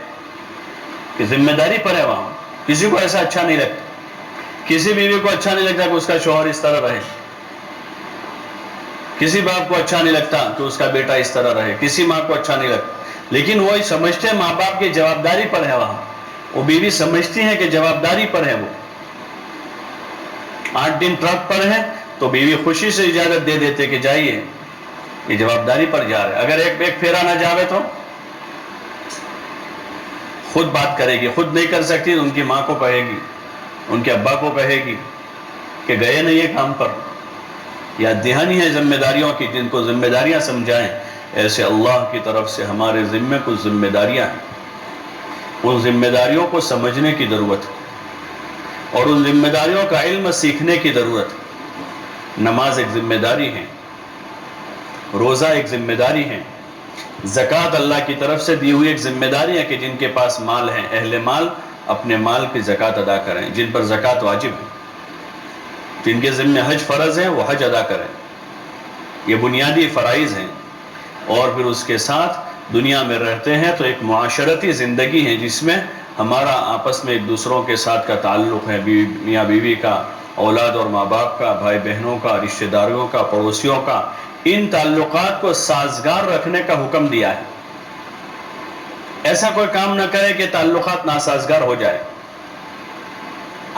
کہ ذمہ داری پر ہے وہاں۔ کسی کو ایسا اچھا نہیں لگتا، کسی بیوی کو اچھا نہیں لگتا کہ اس کا شوہر اس طرح رہے، کسی باپ کو اچھا نہیں لگتا کہ اس کا بیٹا اس طرح رہے، کسی ماں کو اچھا نہیں لگتا، لیکن وہ سمجھتے ہیں ماں باپ کی جوابداری پر ہے وہاں، وہ بیوی سمجھتی ہے کہ جوابداری پر ہے، وہ 8 دن ٹرک پر ہے تو بیوی خوشی سے اجازت دے دیتے کہ جائیے، یہ جوابداری پر جا رہے۔ اگر ایک پھیرا نہ جاوے تو خود بات کرے گی، خود نہیں کر سکتی تو ان کی ماں کو کہے گی، ان کے ابا کو کہے گی کہ گئے نہیں یہ کام پر۔ یا دہانی ہے ذمہ داریوں کی، جن کو ذمہ داریاں سمجھائیں، ایسے اللہ کی طرف سے ہمارے ذمہ کچھ ذمہ داریاں ہیں، ان ذمہ داریوں کو سمجھنے کی ضرورت ہے، اور ان ذمہ داریوں کا علم سیکھنے کی ضرورت ہے۔ نماز ایک ذمہ داری ہے، روزہ ایک ذمہ داری ہے، زکوٰۃ اللہ کی طرف سے دی ہوئی ایک ذمہ داری ہے کہ جن کے پاس مال ہے، اہل مال اپنے مال کی زکوٰۃ ادا کریں، جن پر زکوٰۃ واجب ہے، جن کے ذمہ حج فرض ہے وہ حج ادا کریں، یہ بنیادی فرائض ہیں۔ اور پھر اس کے ساتھ دنیا میں رہتے ہیں تو ایک معاشرتی زندگی ہے جس میں ہمارا آپس میں ایک دوسروں کے ساتھ کا تعلق ہے، میاں بیوی کا، اولاد اور ماں باپ کا، بھائی بہنوں کا، رشتہ داروں کا، پڑوسیوں کا، ان تعلقات کو سازگار رکھنے کا حکم دیا ہے۔ ایسا کوئی کام نہ کرے کہ تعلقات ناسازگار ہو جائے،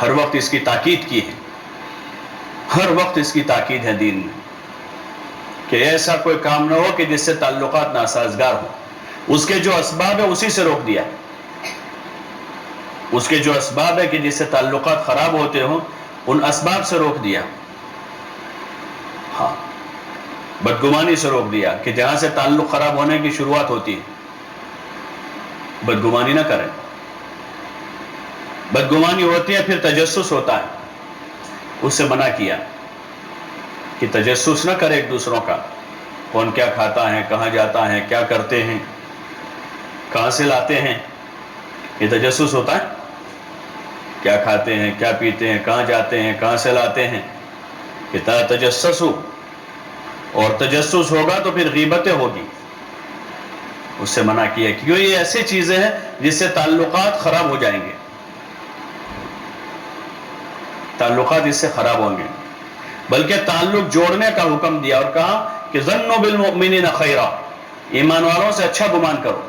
ہر وقت اس کی تاکید کی ہے، ہر وقت اس کی تاکید ہے دین میں، کہ ایسا کوئی کام نہ ہو کہ جس سے تعلقات ناسازگار ہو۔ اس کے جو اسباب ہے اسی سے روک دیا، اس کے جو اسباب ہے کہ جس سے تعلقات خراب ہوتے ہوں ان اسباب سے روک دیا۔ ہاں بدگمانی سے روک دیا کہ جہاں سے تعلق خراب ہونے کی شروعات ہوتی ہے بدگمانی نہ کریں، بدگمانی ہوتی ہے، پھر تجسس ہوتا ہے، اس سے منع کیا کہ تجسس نہ کرے ایک دوسروں کا، کون کیا کھاتا ہے، کہاں جاتا ہے، کیا کرتے ہیں، کہاں سے لاتے ہیں، یہ تجسس ہوتا ہے، کیا کھاتے ہیں، کیا پیتے ہیں، کہاں جاتے ہیں، کہاں سے لاتے ہیں، کہ تجسسو، اور تجسس ہوگا تو پھر غیبتیں ہوگی، اس سے منع کیا، کیوں یہ ایسی چیزیں ہیں جس سے تعلقات خراب ہو جائیں گے، تعلقات اس سے خراب ہوں گے، بلکہ تعلق جوڑنے کا حکم دیا اور کہا کہ ظنوا بالمؤمنین خیرا، ایمان والوں سے اچھا گمان کرو،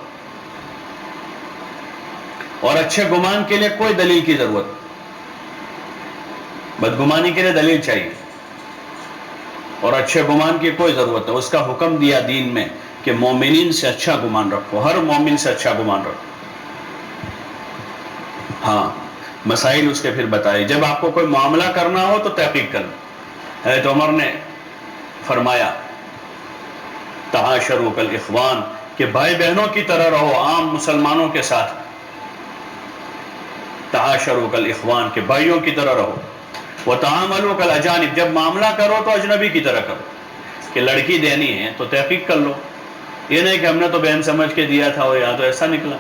اور اچھے گمان کے لیے کوئی دلیل کی ضرورت، بدگمانی کے لیے دلیل چاہیے، اور اچھے گمان کی کوئی ضرورت ہے، اس کا حکم دیا دین میں کہ مومنین سے اچھا گمان رکھو، ہر مومن سے اچھا گمان رکھو۔ ہاں مسائل اس کے پھر بتائے، جب آپ کو کوئی معاملہ کرنا ہو تو تحقیق کرنا۔ حضرت عمر نے فرمایا تعاشروا کالاخوان، کہ بھائی بہنوں کی طرح رہو عام مسلمانوں کے ساتھ، تعاشروا کالاخوان، کہ بھائیوں کی طرح رہو، وتعاملوا کالاجانب، جب معاملہ کرو تو اجنبی کی طرح کرو، کہ لڑکی دینی ہے تو تحقیق کر لو، یہ نہیں کہ ہم نے تو بہن سمجھ کے دیا تھا اور یہاں تو ایسا نکلا،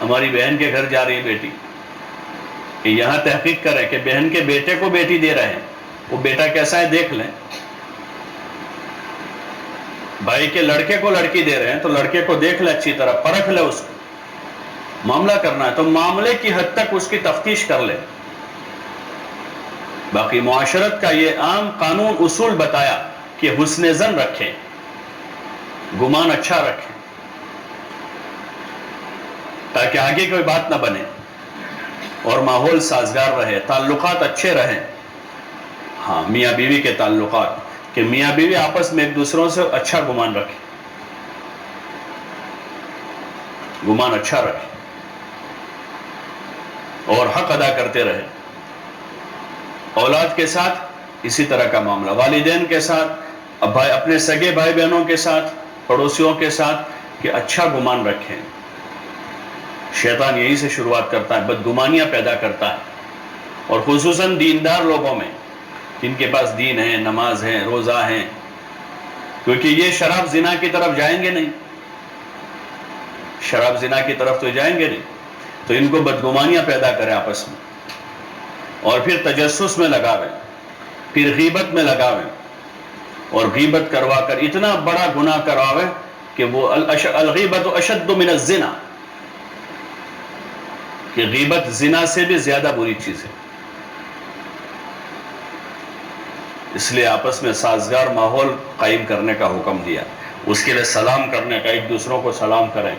ہماری بہن کے گھر جا رہی ہے بیٹی، کہ یہاں تحقیق کریں کہ بہن کے بیٹے کو بیٹی دے رہے ہیں، وہ بیٹا کیسا ہے دیکھ لیں، بھائی کے لڑکے کو لڑکی دے رہے ہیں تو لڑکے کو دیکھ لیں، اچھی طرح پرکھ لیں، اس کو معاملہ کرنا ہے تو معاملے کی حد تک اس کی تفتیش کر لیں۔ باقی معاشرت کا یہ عام قانون اصول بتایا کہ حسن ظن رکھیں، گمان اچھا رکھیں، تاکہ آگے کوئی بات نہ بنے اور ماحول سازگار رہے، تعلقات اچھے رہیں۔ ہاں، میاں بیوی کے تعلقات، کہ میاں بیوی آپس میں ایک دوسروں سے اچھا گمان رکھیں، گمان اچھا رکھیں اور حق ادا کرتے رہے۔ اولاد کے ساتھ اسی طرح کا معاملہ، والدین کے ساتھ، اپنے سگے بھائی بہنوں کے ساتھ، پڑوسیوں کے ساتھ، کہ اچھا گمان رکھیں۔ شیطان یہی سے شروعات کرتا ہے، بدگمانیاں پیدا کرتا ہے، اور خصوصاً دیندار لوگوں میں، جن کے پاس دین ہے، نماز ہے، روزہ ہے، کیونکہ یہ شراب زنا کی طرف جائیں گے نہیں، شراب زنا کی طرف تو جائیں گے نہیں، تو ان کو بدگمانیاں پیدا کریں آپس میں، اور پھر تجسس میں لگاویں، پھر غیبت میں لگاویں، اور غیبت کروا کر اتنا بڑا گناہ کراویں کہ وہ الغیبت اشد من الزنا، کہ غیبت زنا سے بھی زیادہ بری چیز ہے۔ اس لیے آپس میں سازگار ماحول قائم کرنے کا حکم دیا، اس کے لیے سلام کرنے کا، ایک دوسروں کو سلام کریں،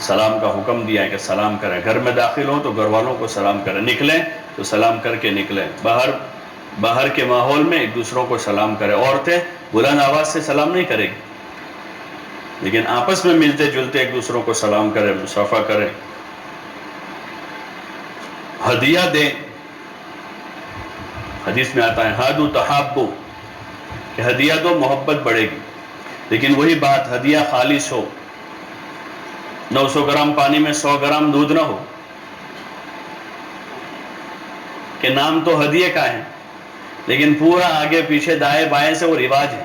سلام کا حکم دیا ہے کہ سلام کریں، گھر میں داخل ہوں تو گھر والوں کو سلام کریں، نکلیں تو سلام کر کے نکلیں، باہر کے ماحول میں ایک دوسروں کو سلام کریں۔ عورتیں بلند آواز سے سلام نہیں کریں گی، لیکن آپس میں ملتے جلتے ایک دوسروں کو سلام کریں، مصافحہ کریں، ہدیہ دیں۔ حدیث میں آتا ہے ہادو تحابو، کہ ہدیہ دو محبت بڑھے گی، لیکن وہی بات، ہدیہ خالص ہو، 900 گرام پانی میں 100 گرام دودھ نہ ہو، کہ نام تو ہدیے کا ہے لیکن پورا آگے پیچھے دائیں بائیں سے وہ رواج ہے،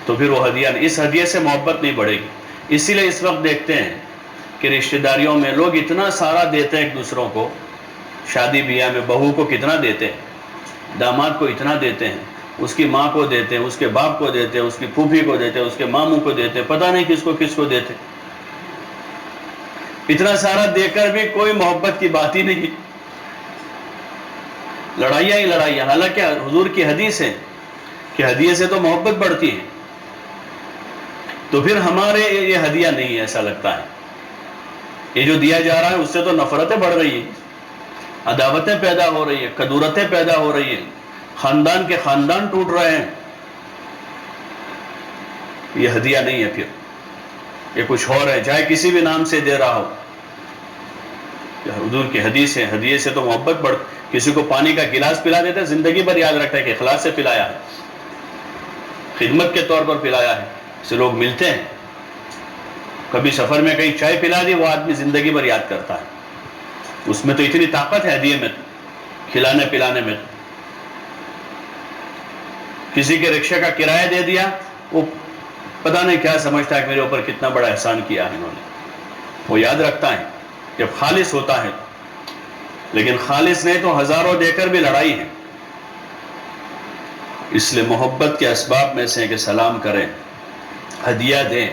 تو پھر وہ ہدیہ نہیں، اس ہدیے سے محبت نہیں بڑھے گی۔ اسی لیے اس وقت دیکھتے ہیں کہ رشتہ داریوں میں لوگ اتنا سارا دیتے ہیں ایک دوسروں کو، شادی بیاہ میں بہو کو کتنا دیتے ہیں، داماد کو اتنا دیتے ہیں، اس کی ماں کو دیتے ہیں، اس کے باپ کو دیتے ہیں، اس کی پھوپھی کو دیتے ہیں، اس کے ماموں کو دیتے ہیں، پتہ نہیں کس کو دیتے ہیں۔ اتنا سارا دے کر بھی کوئی محبت کی بات ہی نہیں، لڑائیاں ہی لڑائیاں۔ حالانکہ حضور کی حدیث ہے کہ ہدیے سے تو محبت بڑھتی ہے، تو پھر ہمارے یہ ہدیہ نہیں ہے، ایسا لگتا ہے یہ جو دیا جا رہا ہے اس سے تو نفرتیں بڑھ رہی ہیں، عداوتیں پیدا ہو رہی ہیں، کدورتیں پیدا ہو رہی ہیں، خاندان کے خاندان ٹوٹ رہے ہیں۔ یہ ہدیہ نہیں ہے، پھر یہ کچھ اور ہے، چاہے کسی بھی نام سے دے رہا ہو۔ حضور کی حدیث ہے، ہدیے سے تو محبت بڑھ، کسی کو پانی کا گلاس پلا دیتے زندگی بھر یاد رکھتا ہے کہ اخلاص سے پلایا ہے، خدمت کے طور پر پلایا ہے، سے لوگ ملتے ہیں، کبھی سفر میں کہیں چائے پلا دی، وہ آدمی زندگی بھر یاد کرتا ہے، اس میں تو اتنی طاقت ہے ہدیے میں، کھلانے پلانے میں۔ کسی کے رکشے کا کرایہ دے دیا، وہ پتہ نہیں کیا سمجھتا ہے کہ میرے اوپر کتنا بڑا احسان کیا ہے انہوں نے، وہ یاد رکھتا ہے جب خالص ہوتا ہے، لیکن خالص نہیں تو ہزاروں دے کر بھی لڑائی ہے۔ اس لیے محبت کے اسباب میں سے کہ سلام کریں، ہدیہ دیں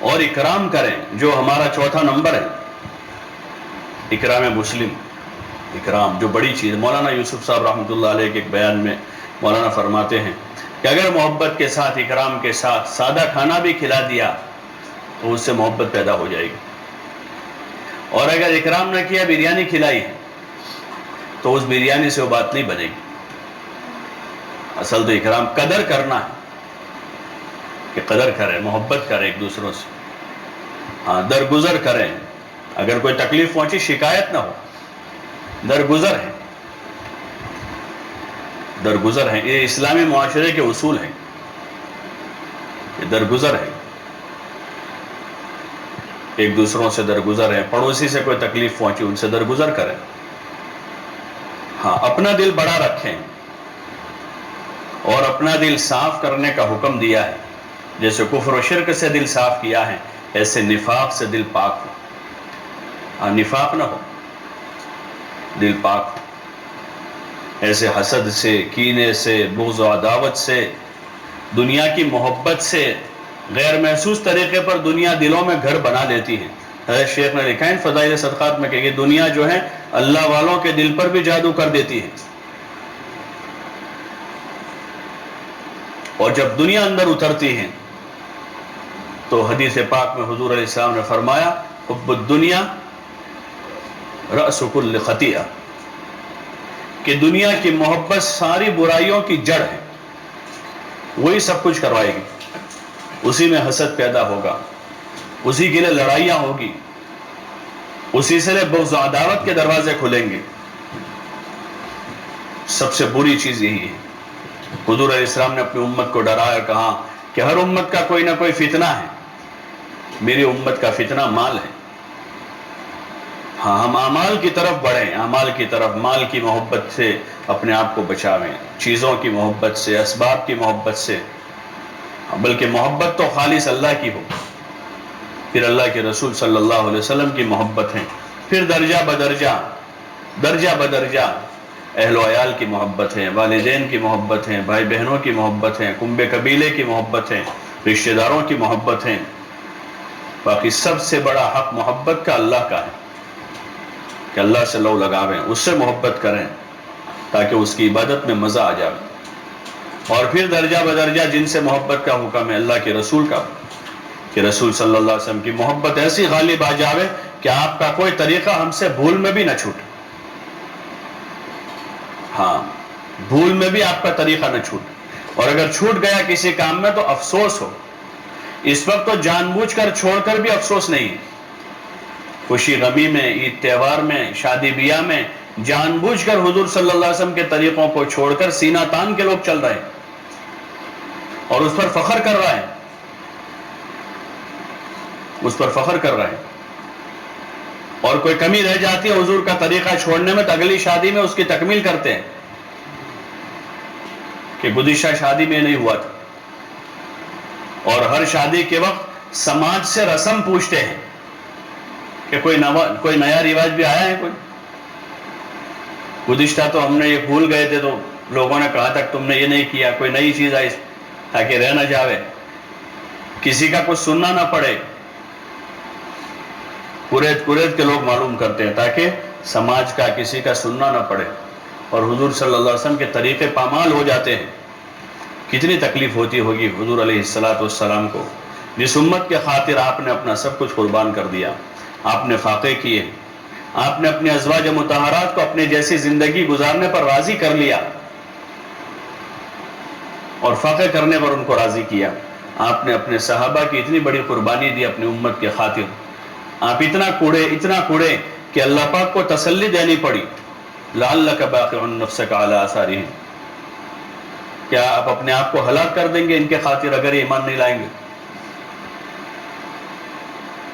اور اکرام کریں، جو ہمارا چوتھا نمبر ہے، اکرام مسلم، اکرام جو بڑی چیز۔ مولانا یوسف صاحب رحمۃ اللہ علیہ کے ایک بیان میں مولانا فرماتے ہیں کہ اگر محبت کے ساتھ، اکرام کے ساتھ سادہ کھانا بھی کھلا دیا تو اس سے محبت پیدا ہو جائے گی، اور اگر اکرام نہ کیا، بریانی کھلائی تو اس بریانی سے وہ بات نہیں بنے گی۔ اصل تو اکرام، قدر کرنا ہے، کہ قدر کریں، محبت کریں ایک دوسروں سے، ہاں درگزر کریں، اگر کوئی تکلیف پہنچی شکایت نہ ہو، درگزر ہے، درگزر ہے، یہ اسلامی معاشرے کے اصول ہیں، یہ درگزر ہے، ایک دوسروں سے درگزر ہے، پڑوسی سے کوئی تکلیف پہنچی ان سے درگزر کریں، ہاں اپنا دل بڑا رکھیں، اور اپنا دل صاف کرنے کا حکم دیا ہے، جیسے کفر و شرک سے دل صاف کیا ہے، ایسے نفاق سے دل پاک ہو، نفاق نہ ہو، دل پاک ہو، ایسے حسد سے، کینے سے، بغض و عداوت سے، دنیا کی محبت سے، غیر محسوس طریقے پر دنیا دلوں میں گھر بنا لیتی ہے۔ حضرت شیخ نے لکھا ہے فضائل صدقات میں کہ یہ دنیا جو ہے اللہ والوں کے دل پر بھی جادو کر دیتی ہے، اور جب دنیا اندر اترتی ہے تو حدیث پاک میں حضور علیہ السلام نے فرمایا حب الدنیا رأس کل خطیئہ، کہ دنیا کی محبت ساری برائیوں کی جڑ ہے، وہی سب کچھ کروائے گی، اسی میں حسد پیدا ہوگا، اسی کے لیے لڑائیاں ہوگی، اسی سے بغض و عداوت کے دروازے کھلیں گے۔ سب سے بری چیز یہی ہے۔ حضور علیہ السلام نے اپنی امت کو ڈرایا، کہا کہ ہر امت کا کوئی نہ کوئی فتنہ ہے، میری امت کا فتنہ مال ہے۔ ہاں، ہم اعمال کی طرف بڑھیں، اعمال کی طرف، مال کی محبت سے اپنے آپ کو بچاویں، چیزوں کی محبت سے، اسباب کی محبت سے، بلکہ محبت تو خالص اللہ کی ہو، پھر اللہ کے رسول صلی اللہ علیہ وسلم کی محبت ہے، پھر درجہ بدرجہ اہل و عیال کی محبت ہے، والدین کی محبت ہے، بھائی بہنوں کی محبت ہے، کنبے قبیلے کی محبت ہے، رشتہ داروں کی محبت ہے، باقی سب سے بڑا حق محبت کا اللہ کا ہے کہ اللہ سے لو لگاویں، اس سے محبت کریں تاکہ اس کی عبادت میں مزہ آ جائے، اور پھر درجہ بدرجہ جن سے محبت کا حکم ہے اللہ کے رسول کا، کہ رسول صلی اللہ علیہ وسلم کی محبت ایسی غالب آ جاوے کہ آپ کا کوئی طریقہ ہم سے بھول میں بھی نہ چھوٹے، ہاں، بھول میں بھی آپ کا طریقہ نہ چھوٹے، اور اگر چھوٹ گیا کسی کام میں تو افسوس ہو۔ اس وقت تو جان بوجھ کر چھوڑ کر بھی افسوس نہیں ہے، خوشی غمی میں، عید تہوار میں، شادی بیاہ میں جان بوجھ کر حضور صلی اللہ علیہ وسلم کے طریقوں کو چھوڑ کر سینہ تان کے لوگ چل رہے ہیں اور اس پر فخر کر رہے ہیں، اس پر فخر کر رہے ہیں، اور کوئی کمی رہ جاتی ہے حضور کا طریقہ چھوڑنے میں تو اگلی شادی میں اس کی تکمیل کرتے ہیں کہ گزشتہ شادی میں نہیں ہوا تھا، اور ہر شادی کے وقت سماج سے رسم پوچھتے ہیں کہ کوئی نیا رواج بھی آیا ہے، کوئی گزشتہ تو ہم نے یہ بھول گئے تھے، تو لوگوں نے کہا تک تم نے یہ نہیں کیا، کوئی نئی چیز آئی تاکہ رہ نہ جاوے، کسی کا کچھ سننا نہ پڑے، قریت کے لوگ معلوم کرتے ہیں تاکہ سماج کا کسی کا سننا نہ پڑے، اور حضور صلی اللہ علیہ وسلم کے طریقے پامال ہو جاتے ہیں۔ کتنی تکلیف ہوتی ہوگی حضور علیہ السلام کو، جس امت کے خاطر آپ نے اپنا سب کچھ قربان کر دیا، آپ نے فاقے کیے، آپ نے اپنے ازواج مطہرات کو اپنے جیسی زندگی گزارنے پر راضی کر لیا، اور فاقے کرنے پر ان کو راضی کیا، آپ نے اپنے صحابہ کی اتنی بڑی قربانی دی اپنی امت کے خاطر، آپ اتنا کوڑے کہ اللہ پاک کو تسلی دینی پڑی، لعلک باخع نفسک علی آثارہم، کیا آپ اپنے آپ کو ہلاک کر دیں گے ان کے خاطر اگر ایمان نہیں لائیں گے؟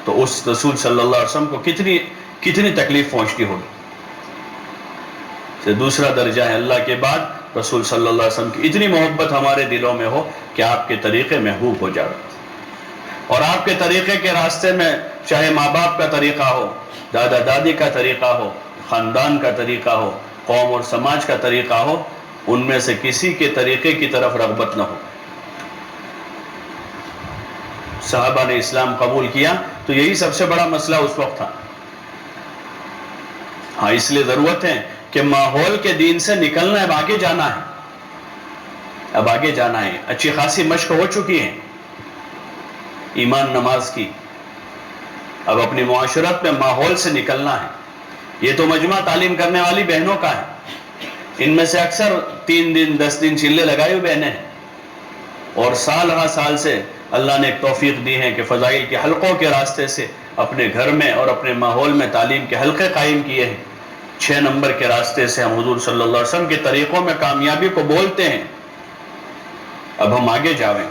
تو اس رسول صلی اللہ علیہ وسلم کو کتنی تکلیف پہنچتی ہوگی۔ دوسرا درجہ ہے اللہ کے بعد رسول صلی اللہ علیہ وسلم کی اتنی محبت ہمارے دلوں میں ہو کہ آپ کے طریقے محبوب ہو جائے، اور آپ کے طریقے کے راستے میں چاہے ماں باپ کا طریقہ ہو، دادا دادی کا طریقہ ہو، خاندان کا طریقہ ہو، قوم اور سماج کا طریقہ ہو، ان میں سے کسی کے طریقے کی طرف رغبت نہ ہو۔ صحابہ نے اسلام قبول کیا تو یہی سب سے بڑا مسئلہ اس وقت تھا۔ ہاں، اس لیے ضرورت ہے کہ ماحول کے دین سے نکلنا ہے، اب آگے جانا ہے، اب آگے جانا ہے، اچھی خاصی مشق ہو چکی ہے ایمان نماز کی، اب اپنی معاشرت میں ماحول سے نکلنا ہے۔ یہ تو مجمع تعلیم کرنے والی بہنوں کا ہے، ان میں سے اکثر 3 دن 10 دن چلے لگائی ہوئی بہنیں ہیں، اور سال ہر سال سے اللہ نے ایک توفیق دی ہے کہ فضائل کے حلقوں کے راستے سے اپنے گھر میں اور اپنے ماحول میں تعلیم کے حلقے قائم کیے ہیں۔ 6 نمبر کے راستے سے ہم حضور صلی اللہ علیہ وسلم کے طریقوں میں کامیابی کو بولتے ہیں، اب ہم آگے جاویں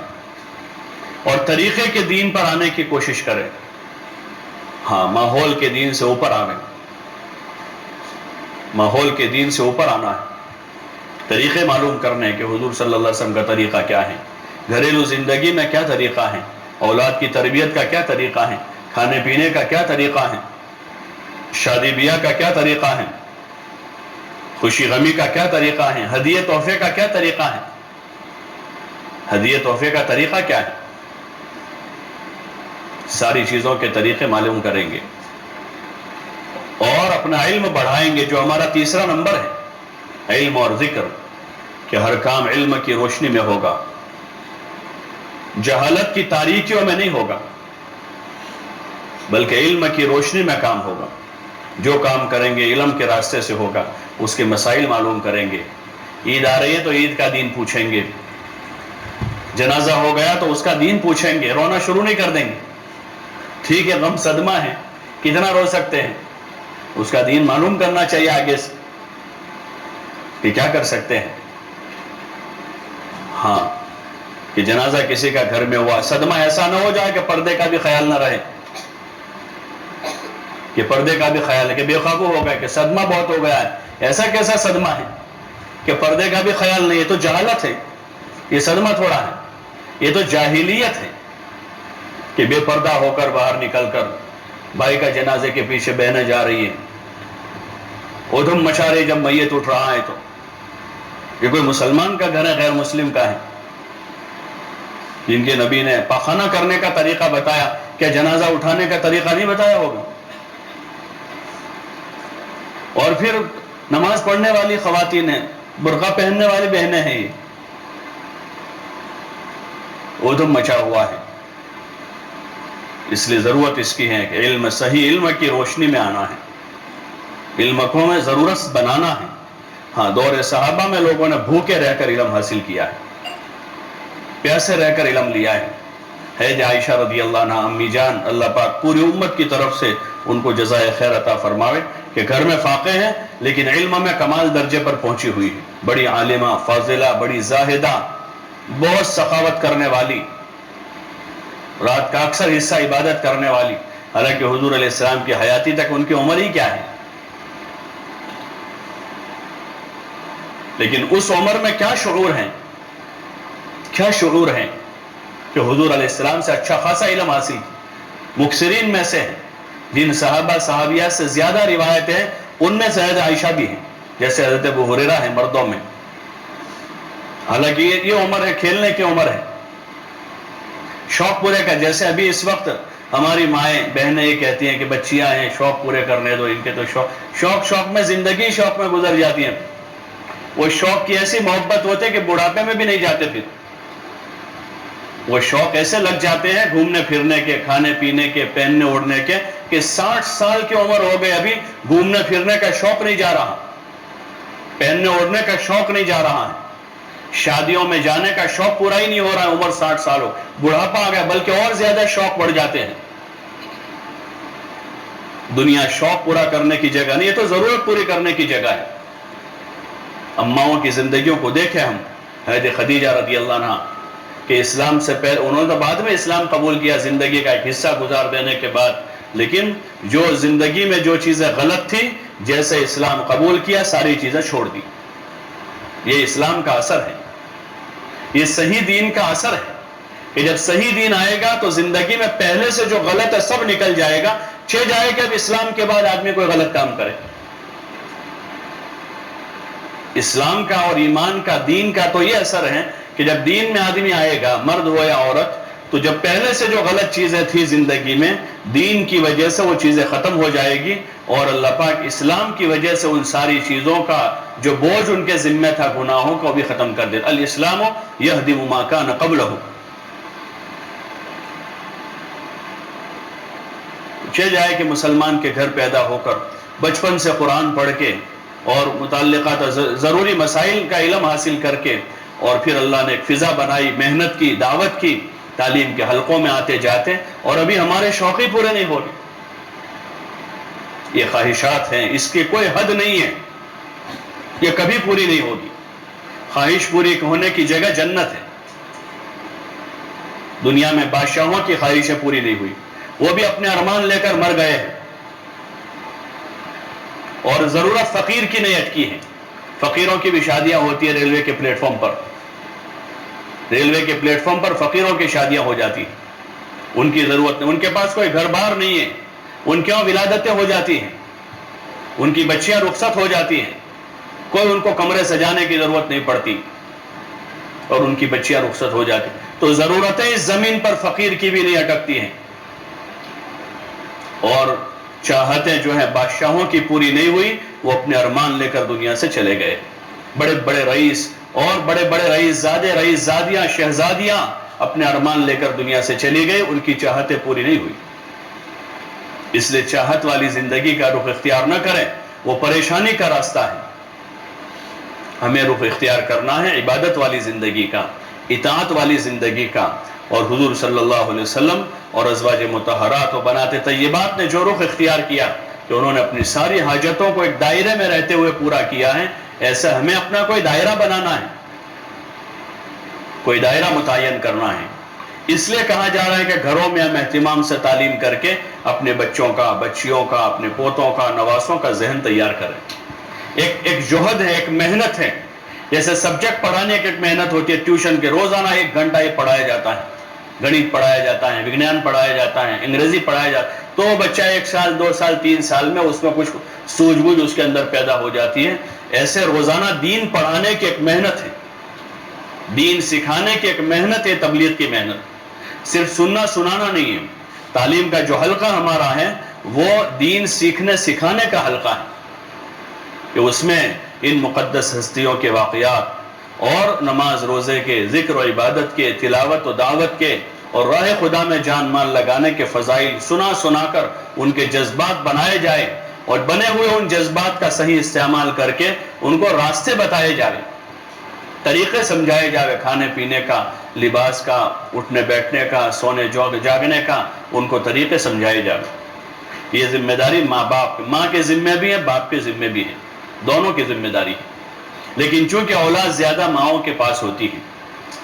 اور طریقے کے دین پر آنے کی کوشش کریں، ہاں، ماحول کے دین سے اوپر آویں، ماحول کے دین سے اوپر آنا ہے، طریقے معلوم کرنے کہ حضور صلی اللہ علیہ وسلم کا طریقہ کیا ہے، گھریلو زندگی میں کیا طریقہ ہے، اولاد کی تربیت کا کیا طریقہ ہے، کھانے پینے کا کیا طریقہ ہے، شادی بیاہ کا کیا طریقہ ہے، خوشی غمی کا کیا طریقہ ہے، ہدیے تحفے کا کیا طریقہ ہے، ہدیے تحفے کا طریقہ کیا ہے، ساری چیزوں کے طریقے معلوم کریں گے اور اپنا علم بڑھائیں گے، جو ہمارا تیسرا نمبر ہے، علم اور ذکر، کہ ہر کام علم کی روشنی میں ہوگا، جہالت کی تاریکیوں میں نہیں ہوگا، بلکہ علم کی روشنی میں کام ہوگا۔ جو کام کریں گے علم کے راستے سے ہوگا، اس کے مسائل معلوم کریں گے۔ عید آ رہی ہے تو عید کا دین پوچھیں گے، جنازہ ہو گیا تو اس کا دین پوچھیں گے، رونا شروع نہیں کر دیں گے۔ ٹھیک ہے، غم صدمہ ہے، کتنا رو سکتے ہیں، اس کا دین معلوم کرنا چاہیے آگے سے کہ کیا کر سکتے ہیں۔ ہاں، کہ جنازہ کسی کا گھر میں ہوا، صدمہ ایسا نہ ہو جائے کہ پردے کا بھی خیال نہ رہے، کہ پردے کا بھی خیال ہے، کہ بے قابو ہو گئے، کہ صدمہ بہت ہو گیا ہے۔ ایسا کیسا صدمہ ہے کہ پردے کا بھی خیال نہیں؟ یہ تو جہالت ہے، یہ صدمہ تھوڑا ہے، یہ تو جاہلیت ہے کہ بے پردہ ہو کر باہر نکل کر بھائی کا جنازے کے پیچھے بہنیں جا رہی ہیں، ادھم مچا رہی جب میت اٹھ رہا ہے تو۔ یہ کوئی مسلمان کا گھر ہے، غیر مسلم کا ہے، جن کے نبی نے پاخانہ کرنے کا طریقہ بتایا، کیا جنازہ اٹھانے کا طریقہ نہیں بتایا ہوگا؟ اور پھر نماز پڑھنے والی خواتین ہیں، برقع پہننے والی بہنیں ہیں، یہ ادھم مچا ہوا ہے۔ اس لیے ضرورت اس کی ہے کہ علم، صحیح علم کی روشنی میں آنا ہے، علم کو میں ضرورت بنانا ہے۔ ہاں، دور صحابہ میں لوگوں نے بھوکے رہ کر علم حاصل کیا ہے، پیاسے رہ کر علم لیا ہے۔ حضرت عائشہ رضی اللہ عنہ امی جان، اللہ پاک پوری امت کی طرف سے ان کو جزائے خیر عطا فرماوے، کہ گھر میں فاقہ ہیں لیکن علم میں کمال درجے پر پہنچی ہوئی ہے، بڑی عالمہ، فاضلہ، بڑی زاہدہ، بہت سخاوت کرنے والی، رات کا اکثر حصہ عبادت کرنے والی، حالانکہ حضور علیہ السلام کی حیاتی تک ان کی عمر ہی کیا ہے، لیکن اس عمر میں کیا شعور ہے، کیا شعور ہے کہ حضور علیہ السلام سے اچھا خاصا علم حاصل کی۔ مکثرین میں سے ہیں، جن صحابہ صحابیات سے زیادہ روایتیں ہیں، ان میں سے حضرت عائشہ بھی ہیں، جیسے حضرت ابو ہریرہ ہے مردوں میں، حالانکہ یہ عمر ہے، کھیلنے کی عمر ہے، شوق پورے کا۔ جیسے ابھی اس وقت ہماری مائیں بہنیں یہ کہتی ہیں کہ بچیاں ہیں، شوق پورے کرنے دو ان کے، تو شوق میں زندگی شوق میں گزر جاتی ہیں۔ وہ شوق کی ایسی محبت ہوتے کہ بڑھاپے میں بھی نہیں جاتے، پھر وہ شوق ایسے لگ جاتے ہیں گھومنے پھرنے کے، کھانے پینے کے، پہننے اوڑھنے کے، کہ 60 سال کی عمر ہو گئے، ابھی گھومنے پھرنے کا شوق نہیں جا رہا، پہننے اوڑھنے کا شوق نہیں جا رہا ہے، شادیوں میں جانے کا شوق پورا ہی نہیں ہو رہا ہے، عمر 60 سال ہو، بڑھاپا آ گیا، بلکہ اور زیادہ شوق بڑھ جاتے ہیں۔ دنیا شوق پورا کرنے کی جگہ نہیں، یہ تو ضرورت پوری کرنے کی جگہ ہے۔ اماؤں کی زندگیوں کو دیکھیں ہم، حضرت خدیجہ رضی اللہ عنہ کہ اسلام سے پہلے، انہوں نے بعد میں اسلام قبول کیا زندگی کا ایک حصہ گزار دینے کے بعد، لیکن جو زندگی میں جو چیزیں غلط تھی، جیسے اسلام قبول کیا ساری چیزیں چھوڑ دی۔ یہ اسلام کا اثر ہے، یہ صحیح دین کا اثر ہے، کہ جب صحیح دین آئے گا تو زندگی میں پہلے سے جو غلط ہے سب نکل جائے گا، چھے جائے کہ اب اسلام کے بعد آدمی کوئی غلط کام کرے۔ اسلام کا اور ایمان کا، دین کا تو یہ اثر ہے کہ جب دین میں آدمی آئے گا، مرد ہو یا عورت، تو جب پہلے سے جو غلط چیزیں تھی زندگی میں، دین کی وجہ سے وہ چیزیں ختم ہو جائے گی، اور اللہ پاک اسلام کی وجہ سے ان ساری چیزوں کا جو بوجھ ان کے ذمہ تھا گناہوں کو بھی ختم کر دے۔ الاسلام یہدم ما کان قبلہ۔ چہ جائے کہ مسلمان کے گھر پیدا ہو کر بچپن سے قرآن پڑھ کے اور متعلقات ضروری مسائل کا علم حاصل کر کے، اور پھر اللہ نے ایک فضا بنائی، محنت کی، دعوت کی، تعلیم کے حلقوں میں آتے جاتے، اور ابھی ہمارے شوق ہی پورے نہیں ہو رہے۔ یہ خواہشات ہیں، اس کی کوئی حد نہیں ہے، یہ کبھی پوری نہیں ہوگی۔ خواہش پوری ہونے کی جگہ جنت ہے۔ دنیا میں بادشاہوں کی خواہشیں پوری نہیں ہوئی، وہ بھی اپنے ارمان لے کر مر گئے ہیں، اور ضرورت فقیر کی نہیں اٹکی ہے۔ فقیروں کی بھی شادیاں ہوتی ہیں ریلوے کے پلیٹ فارم پر، ریلوے کے پلیٹ فارم پر فقیروں کی شادیاں ہو جاتی ہیں، ان کی ضرورت نہیں، ان کے پاس کوئی گھر بار نہیں ہے، ان کے وہاں ولادتیں ہو جاتی ہیں، ان کی بچیاں رخصت ہو جاتی ہیں، کوئی ان کو کمرے سجانے کی ضرورت نہیں پڑتی اور ان کی بچیاں رخصت ہو جاتی، تو ضرورتیں اس زمین پر فقیر کی بھی نہیں اٹکتی ہیں، اور چاہتیں جو ہیں بادشاہوں کی پوری نہیں ہوئی، وہ اپنے ارمان لے کر دنیا سے چلے گئے۔ بڑے بڑے رئیس اور بڑے بڑے رئیس زادے، رئیس زادیاں، شہزادیاں اپنے ارمان لے کر دنیا سے چلی گئی، ان کی چاہتیں پوری نہیں ہوئی۔ اس لیے چاہت والی زندگی کا رخ اختیار نہ کریں، وہ پریشانی کا راستہ ہے۔ ہمیں رخ اختیار کرنا ہے عبادت والی زندگی کا، اطاعت والی زندگی کا، اور حضور صلی اللہ علیہ وسلم اور ازواج مطہرات و بنات طیبات نے جو رخ اختیار کیا کہ انہوں نے اپنی ساری حاجتوں کو ایک دائرے میں رہتے ہوئے پورا کیا ہے، ایسا ہمیں اپنا کوئی دائرہ بنانا ہے، کوئی دائرہ متعین کرنا ہے۔ اس لیے کہا جا رہا ہے کہ گھروں میں ہم اہتمام سے تعلیم کر کے اپنے بچوں کا، بچیوں کا، اپنے پوتوں کا، نواسوں کا ذہن تیار کریں۔ ایک جوہد ہے، ایک محنت ہے، جیسے سبجیکٹ پڑھانے کی ایک محنت ہوتی ہے، ٹیوشن کے روزانہ 1 گھنٹہ یہ پڑھایا جاتا ہے، گنت پڑھایا جاتا ہے، وگنان پڑھایا جاتا ہے، انگریزی پڑھایا جاتا ہے، تو بچہ 1 سال 2 سال 3 سال میں اس میں کچھ سوجھ بوجھ اس کے اندر پیدا ہو جاتی ہے۔ ایسے روزانہ دین پڑھانے کی ایک محنت ہے، دین سکھانے کی ایک محنت ہے، تبلیغ کی محنت، صرف سننا سنانا نہیں ہے۔ تعلیم کا جو حلقہ ہمارا ہے وہ دین سیکھنے سکھانے کا حلقہ ہے، کہ اس میں ان مقدس ہستیوں کے واقعات اور نماز روزے کے، ذکر و عبادت کے، تلاوت و دعوت کے اور راہ خدا میں جان مال لگانے کے فضائل سنا کر ان کے جذبات بنائے جائے، اور بنے ہوئے ان جذبات کا صحیح استعمال کر کے ان کو راستے بتائے جائے، طریقے سمجھائے جائے، کھانے پینے کا، لباس کا، اٹھنے بیٹھنے کا، سونے جاگنے کا، ان کو طریقے سمجھائے جائے۔ یہ ذمہ داری ماں کے ذمہ بھی ہے، باپ کے ذمہ بھی ہے، دونوں کی ذمہ داری ہے۔ لیکن چونکہ اولاد زیادہ ماؤں کے پاس ہوتی ہے،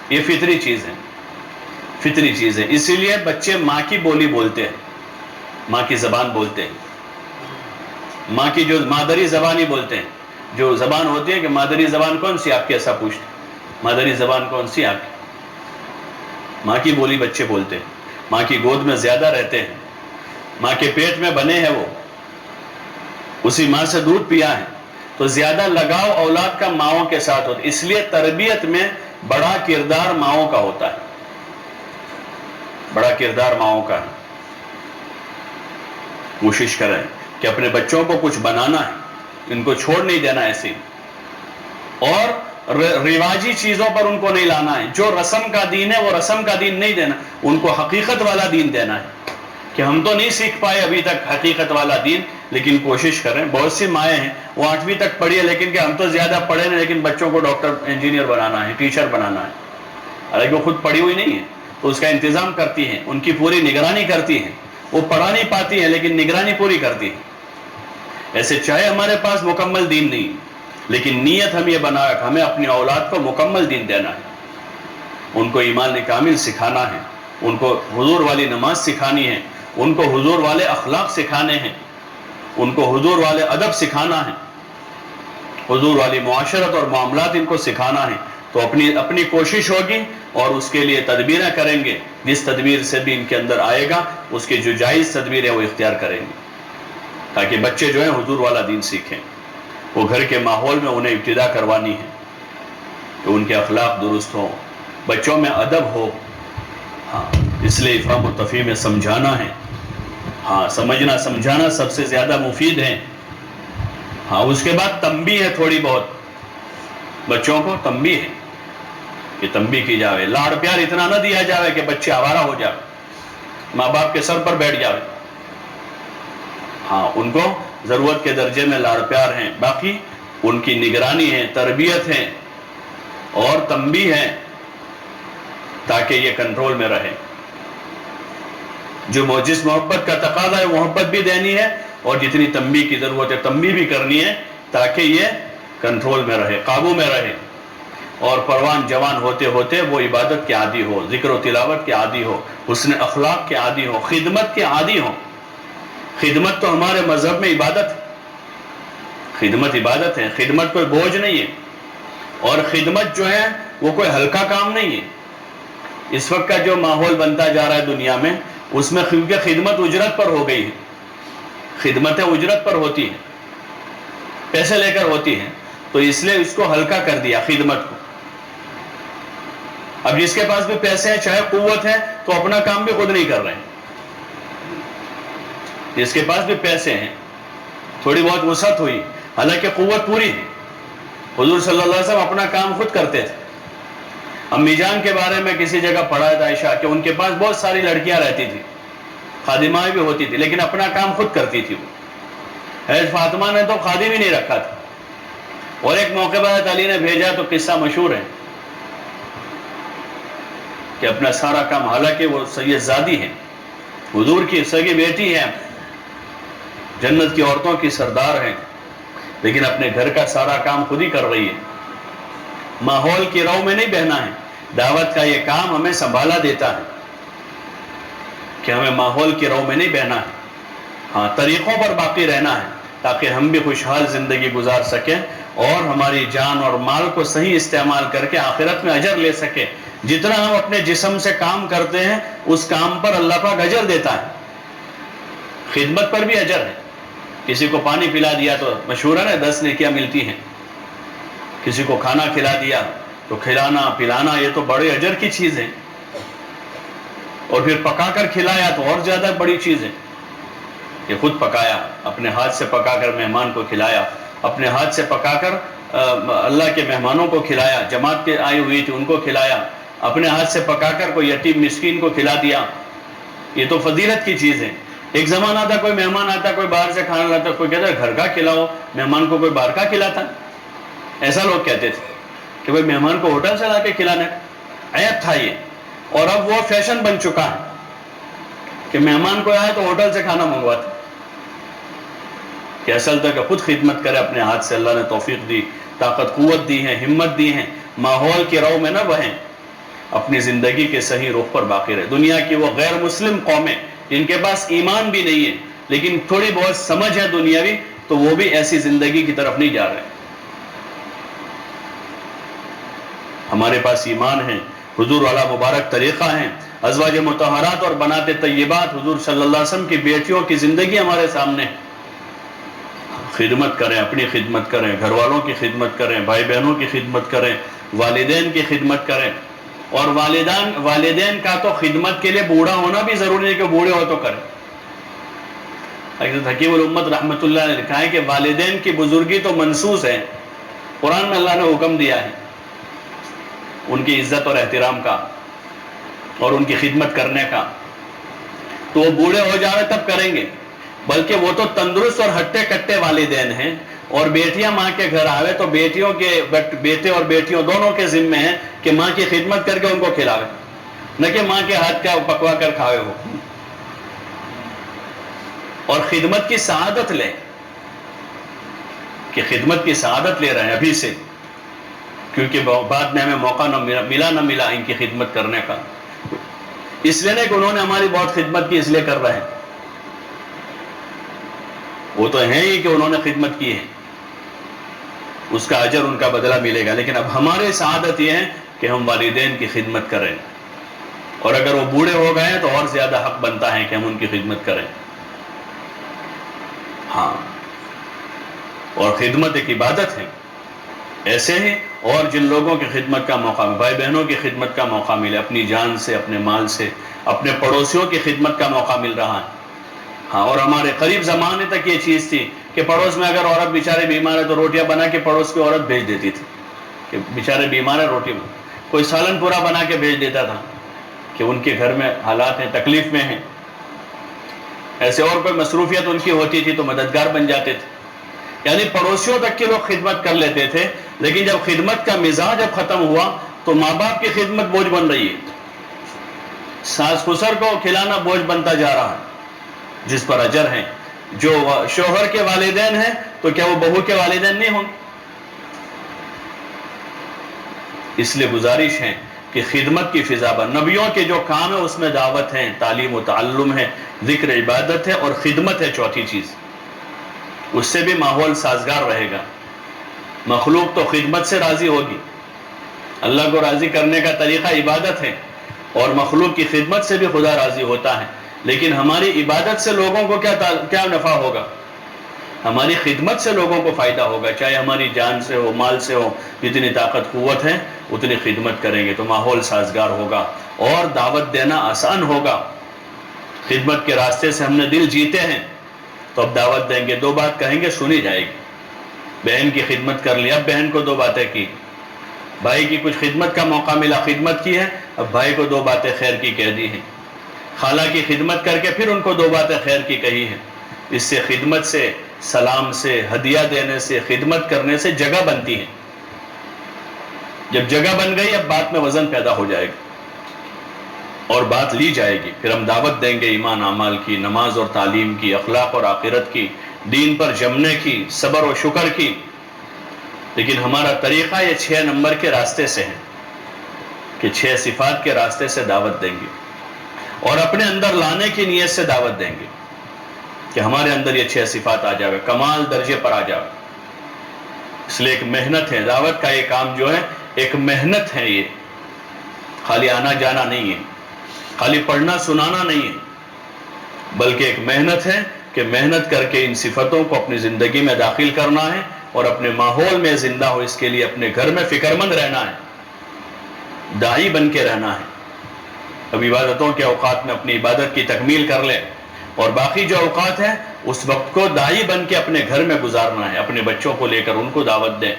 یہ فطری چیز ہے، فطری چیز ہے، اسی لیے بچے ماں کی بولی بولتے ہیں، ماں کی زبان بولتے ہیں، ماں کی جو مادری زبان ہی بولتے ہیں۔ جو زبان ہوتی ہے کہ مادری زبان کون سی آپ کی، ایسا پوچھتے ہیں، مادری زبان کون سی آپ کی؟ ماں کی بولی بچے بولتے ہیں، ماں کی گود میں زیادہ رہتے ہیں، ماں کے پیٹ میں بنے ہیں، وہ اسی ماں سے دودھ پیا ہے، تو زیادہ لگاؤ اولاد کا ماؤں کے ساتھ ہوتا ہے۔ اس لیے تربیت میں بڑا کردار ماؤں کا ہوتا ہے، بڑا کردار ماؤں کا ہے۔ کوشش کریں کہ اپنے بچوں کو کچھ بنانا ہے، ان کو چھوڑ نہیں دینا ایسے، اور رواجی چیزوں پر ان کو نہیں لانا ہے۔ جو رسم کا دین ہے وہ رسم کا دین نہیں دینا، ان کو حقیقت والا دین دینا ہے، کہ ہم تو نہیں سیکھ پائے ابھی تک حقیقت والا دین، لیکن کوشش کریں۔ بہت سی مائیں ہیں وہ 8ویں تک پڑھی ہے، لیکن کہ ہم تو زیادہ پڑھے نہیں، لیکن بچوں کو ڈاکٹر انجینئر بنانا ہے، ٹیچر بنانا ہے، حالانکہ وہ خود پڑھی ہوئی نہیں ہے، تو اس کا انتظام کرتی ہیں، ان کی پوری نگرانی کرتی ہیں۔ وہ پڑھا نہیں پاتی ہیں لیکن نگرانی پوری کرتی ہیں۔ ایسے چاہے ہمارے پاس مکمل دین نہیں، لیکن نیت ہم یہ بنا رکھا، ہمیں اپنی اولاد کو مکمل دین دینا ہے، ان کو ایمان کامل سکھانا ہے، ان کو حضور والی نماز سکھانی ہے، ان کو حضور والے اخلاق سکھانے ہیں، ان کو حضور والے ادب سکھانا ہے، حضور والی معاشرت اور معاملات ان کو سکھانا ہے۔ تو اپنی کوشش ہوگی اور اس کے لیے تدبیریں کریں گے، جس تدبیر سے بھی ان کے اندر آئے گا اس کی جو جائز تدبیر ہے وہ اختیار کریں گے، تاکہ بچے جو ہیں حضور والا دین سیکھیں۔ وہ گھر کے ماحول میں انہیں ابتدا کروانی ہے کہ ان کے اخلاق درست ہوں، بچوں میں ادب ہو۔ ہاں، اس لیے افہام و تفہیم میں سمجھانا ہے، ہاں سمجھنا سمجھانا سب سے زیادہ مفید ہے۔ ہاں، اس کے بعد تنبیہ ہے، تھوڑی بہت بچوں کو تنبیہ ہے کہ تنبیہ کی جاوے، لاڑ پیار اتنا نہ دیا جاوے کہ بچے آوارہ ہو جائے، ماں باپ کے سر پر بیٹھ جاوے۔ ہاں، ان کو ضرورت کے درجے میں لاڑ پیار ہیں، باقی ان کی نگرانی ہے، تربیت ہے اور تنبیہ ہے، تاکہ یہ کنٹرول میں رہے۔ جس محبت کا تقاضا ہے محبت بھی دینی ہے، اور جتنی تنبیہ کی ضرورت ہے تنبیہ بھی کرنی ہے، تاکہ یہ کنٹرول میں رہے، قابو میں رہے، اور پروان جوان ہوتے ہوتے وہ عبادت کے عادی ہو، ذکر و تلاوت کے عادی ہو، حسن اخلاق کے عادی ہو، خدمت کے عادی ہو۔ خدمت تو ہمارے مذہب میں عبادت ہے، خدمت عبادت ہے، خدمت کوئی بوجھ نہیں ہے، اور خدمت جو ہے وہ کوئی ہلکا کام نہیں ہے۔ اس وقت کا جو ماحول بنتا جا رہا ہے دنیا میں، اس میں کیونکہ خدمت اجرت پر ہو گئی ہے، خدمتیں اجرت پر ہوتی ہیں، پیسے لے کر ہوتی ہیں، تو اس لیے اس کو ہلکا کر دیا خدمت کو۔ اب جس کے پاس بھی پیسے ہیں، چاہے قوت ہے، تو اپنا کام بھی خود نہیں کر رہے ہیں۔ جس کے پاس بھی پیسے ہیں، تھوڑی بہت وسعت ہوئی، حالانکہ قوت پوری ہے، حضور صلی اللہ علیہ وسلم اپنا کام خود کرتے تھے۔ امی جان کے بارے میں کسی جگہ پڑھا تھا عائشہ کہ ان کے پاس بہت ساری لڑکیاں رہتی تھی، خادمائیں بھی ہوتی تھی، لیکن اپنا کام خود کرتی تھی وہ۔ حضرت فاطمہ نے تو خادم ہی نہیں رکھا تھا، اور ایک موقع پر حضرت علی نے بھیجا تو قصہ مشہور ہے کہ اپنا سارا کام، حالانکہ وہ سید زادی ہیں، حضور کی سگی بیٹی ہیں، جنت کی عورتوں کی سردار ہیں، لیکن اپنے گھر کا سارا کام خود ہی کر رہی ہے۔ ماحول کی رو میں نہیں بہنا ہے، دعوت کا یہ کام ہمیں سنبھالا دیتا ہے کہ ہمیں ماحول کی رو میں نہیں بہنا ہے، ہاں طریقوں پر باقی رہنا ہے، تاکہ ہم بھی خوشحال زندگی گزار سکیں اور ہماری جان اور مال کو صحیح استعمال کر کے آخرت میں اجر لے سکیں۔ جتنا ہم اپنے جسم سے کام کرتے ہیں، اس کام پر اللہ پاک اجر دیتا ہے، خدمت پر بھی اجر ہے۔ کسی کو پانی پلا دیا تو مشہور ہے نا 10 نیکیاں ملتی ہیں، کسی کو کھانا کھلا دیا تو کھلانا پلانا یہ تو بڑے اجر کی چیز ہے، اور پھر پکا کر کھلایا تو اور زیادہ بڑی چیز ہے کہ خود پکایا، اپنے ہاتھ سے پکا کر مہمان کو کھلایا، اپنے ہاتھ سے پکا کر اللہ کے مہمانوں کو کھلایا، جماعت کے آئی ہوئی تھی ان کو کھلایا، اپنے ہاتھ سے پکا کر کوئی یتیم مسکین کو کھلا دیا، یہ تو فضیلت کی چیز ہے۔ ایک زمانہ تھا کوئی مہمان آتا، کوئی باہر سے کھانا لاتا، کوئی کہتا گھر کا کھلاؤ، مہمان کو کوئی باہر کا کھلاتا، ایسا لوگ کہتے تھے کہ بھئی مہمان کو ہوٹل سے لا کے کھلانا، عیب تھا یہ، اور اب وہ فیشن بن چکا ہے کہ مہمان کو آئے تو ہوٹل سے کھانا منگواتے، کہ اصل تک خود خدمت کرے اپنے ہاتھ سے۔ اللہ نے توفیق دی، طاقت قوت دی ہے، ہمت دی ہے، ماحول کی رو میں نہ بہیں، اپنی زندگی کے صحیح رخ پر باقی رہے۔ دنیا کی وہ غیر مسلم قومیں جن کے پاس ایمان بھی نہیں ہے لیکن تھوڑی بہت سمجھ ہے دنیاوی، تو وہ بھی ایسی زندگی کی طرف نہیں جا رہے۔ ہمارے پاس ایمان ہے، حضور والا مبارک طریقہ ہے، ازواج مطہرات اور بنات طیبات حضور صلی اللہ علیہ وسلم کی بیٹیوں کی زندگی ہمارے سامنے، خدمت کریں، اپنی خدمت کریں، گھر والوں کی خدمت کریں، بھائی بہنوں کی خدمت کریں، والدین کی خدمت کریں، اور والدین کا تو خدمت کے لیے بوڑھا ہونا بھی ضروری نہیں کہ بوڑھے ہو تو کریں۔ حضرت حکیم الامت رحمۃ اللہ نے لکھا ہے کہ والدین کی بزرگی تو منصوص ہے، قرآن میں اللہ نے حکم دیا ہے ان کی عزت اور احترام کا اور ان کی خدمت کرنے کا، تو وہ بوڑھے ہو جائے تب کریں گے، بلکہ وہ تو تندرست اور ہٹے کٹے والدین ہیں، اور بیٹیاں ماں کے گھر آوے تو بیٹیوں کے بیٹے اور بیٹیوں دونوں کے ذمے ہیں کہ ماں کی خدمت کر کے ان کو کھلاوے، نہ کہ ماں کے ہاتھ کا پکوا کر کھاوے ہو، اور خدمت کی سعادت لیں، کہ خدمت کی سعادت لے رہے ہیں ابھی سے، کیونکہ بعد میں ہمیں موقع نہ ملا ان کی خدمت کرنے کا۔ اس لیے نہیں کہ انہوں نے ہماری بہت خدمت کی اس لیے کر رہے ہیں، وہ تو ہیں ہی کہ انہوں نے خدمت کی ہے، اس کا اجر ان کا بدلہ ملے گا، لیکن اب ہماری سعادت یہ ہے کہ ہم والدین کی خدمت کریں، اور اگر وہ بوڑھے ہو گئے تو اور زیادہ حق بنتا ہے کہ ہم ان کی خدمت کریں۔ ہاں، اور خدمت ایک عبادت ہے، ایسے ہی اور جن لوگوں کی خدمت کا موقع ملے، بھائی بہنوں کی خدمت کا موقع ملے، اپنی جان سے، اپنے مال سے، اپنے پڑوسیوں کی خدمت کا موقع مل رہا ہے۔ ہاں، اور ہمارے قریب زمانے تک یہ چیز تھی کہ پڑوس میں اگر عورت بیچارے بیمار ہے تو روٹیاں بنا کے پڑوس کی عورت بھیج دیتی تھی کہ بیچارے بیمار ہے، روٹی میں کوئی سالن پورا بنا کے بھیج دیتا تھا کہ ان کے گھر میں حالات ہیں، تکلیف میں ہیں، ایسے اور کوئی مصروفیت ان کی ہوتی تھی تو مددگار بن جاتے تھے، یعنی پڑوسیوں تک کے لوگ خدمت کر لیتے تھے۔ لیکن جب خدمت کا مزاج جب ختم ہوا تو ماں باپ کی خدمت بوجھ بن رہی ہے، ساس سسر کو کھلانا بوجھ بنتا جا رہا ہے، جس پر اجر ہے۔ جو شوہر کے والدین ہیں تو کیا وہ بہو کے والدین نہیں ہوں؟ اس لیے گزارش ہے کہ خدمت کی فضا پر، نبیوں کے جو کام ہے اس میں دعوت ہے، تعلیم و تعلم ہے، ذکر عبادت ہے، اور خدمت ہے چوتھی چیز، اس سے بھی ماحول سازگار رہے گا۔ مخلوق تو خدمت سے راضی ہوگی، اللہ کو راضی کرنے کا طریقہ عبادت ہے، اور مخلوق کی خدمت سے بھی خدا راضی ہوتا ہے، لیکن ہماری عبادت سے لوگوں کو کیا نفع ہوگا؟ ہماری خدمت سے لوگوں کو فائدہ ہوگا، چاہے ہماری جان سے ہو، مال سے ہو، جتنی طاقت قوت ہے اتنی خدمت کریں گے تو ماحول سازگار ہوگا اور دعوت دینا آسان ہوگا۔ خدمت کے راستے سے ہم نے دل جیتے ہیں تو اب دعوت دیں گے، دو بات کہیں گے سنی جائے گی۔ بہن کی خدمت کر لی، اب بہن کو دو باتیں کی، بھائی کی کچھ خدمت کا موقع ملا، خدمت کی ہے، اب بھائی کو دو باتیں خیر کی کہہ دی ہیں، خالہ کی خدمت کر کے پھر ان کو دو باتیں خیر کی کہی ہیں۔ اس سے خدمت سے، سلام سے، ہدیہ دینے سے، خدمت کرنے سے جگہ بنتی ہے۔ جب جگہ بن گئی اب بات میں وزن پیدا ہو جائے گا اور بات لی جائے گی، پھر ہم دعوت دیں گے ایمان اعمال کی، نماز اور تعلیم کی، اخلاق اور آخرت کی، دین پر جمنے کی، صبر و شکر کی۔ لیکن ہمارا طریقہ یہ 6 نمبر کے راستے سے ہے کہ 6 صفات کے راستے سے دعوت دیں گے اور اپنے اندر لانے کی نیت سے دعوت دیں گے کہ ہمارے اندر یہ 6 صفات آ جائے، کمال درجے پر آ جائے۔ اس لیے ایک محنت ہے، دعوت کا یہ کام جو ہے ایک محنت ہے، یہ خالی آنا جانا نہیں ہے، خالی پڑھنا سنانا نہیں ہے، بلکہ ایک محنت ہے کہ محنت کر کے ان صفتوں کو اپنی زندگی میں داخل کرنا ہے اور اپنے ماحول میں زندہ ہو، اس کے لیے اپنے گھر میں فکر مند رہنا ہے، داعی بن کے رہنا ہے۔ اب عبادتوں کے اوقات میں اپنی عبادت کی تکمیل کر لیں اور باقی جو اوقات ہیں اس وقت کو داعی بن کے اپنے گھر میں گزارنا ہے، اپنے بچوں کو لے کر ان کو دعوت دیں،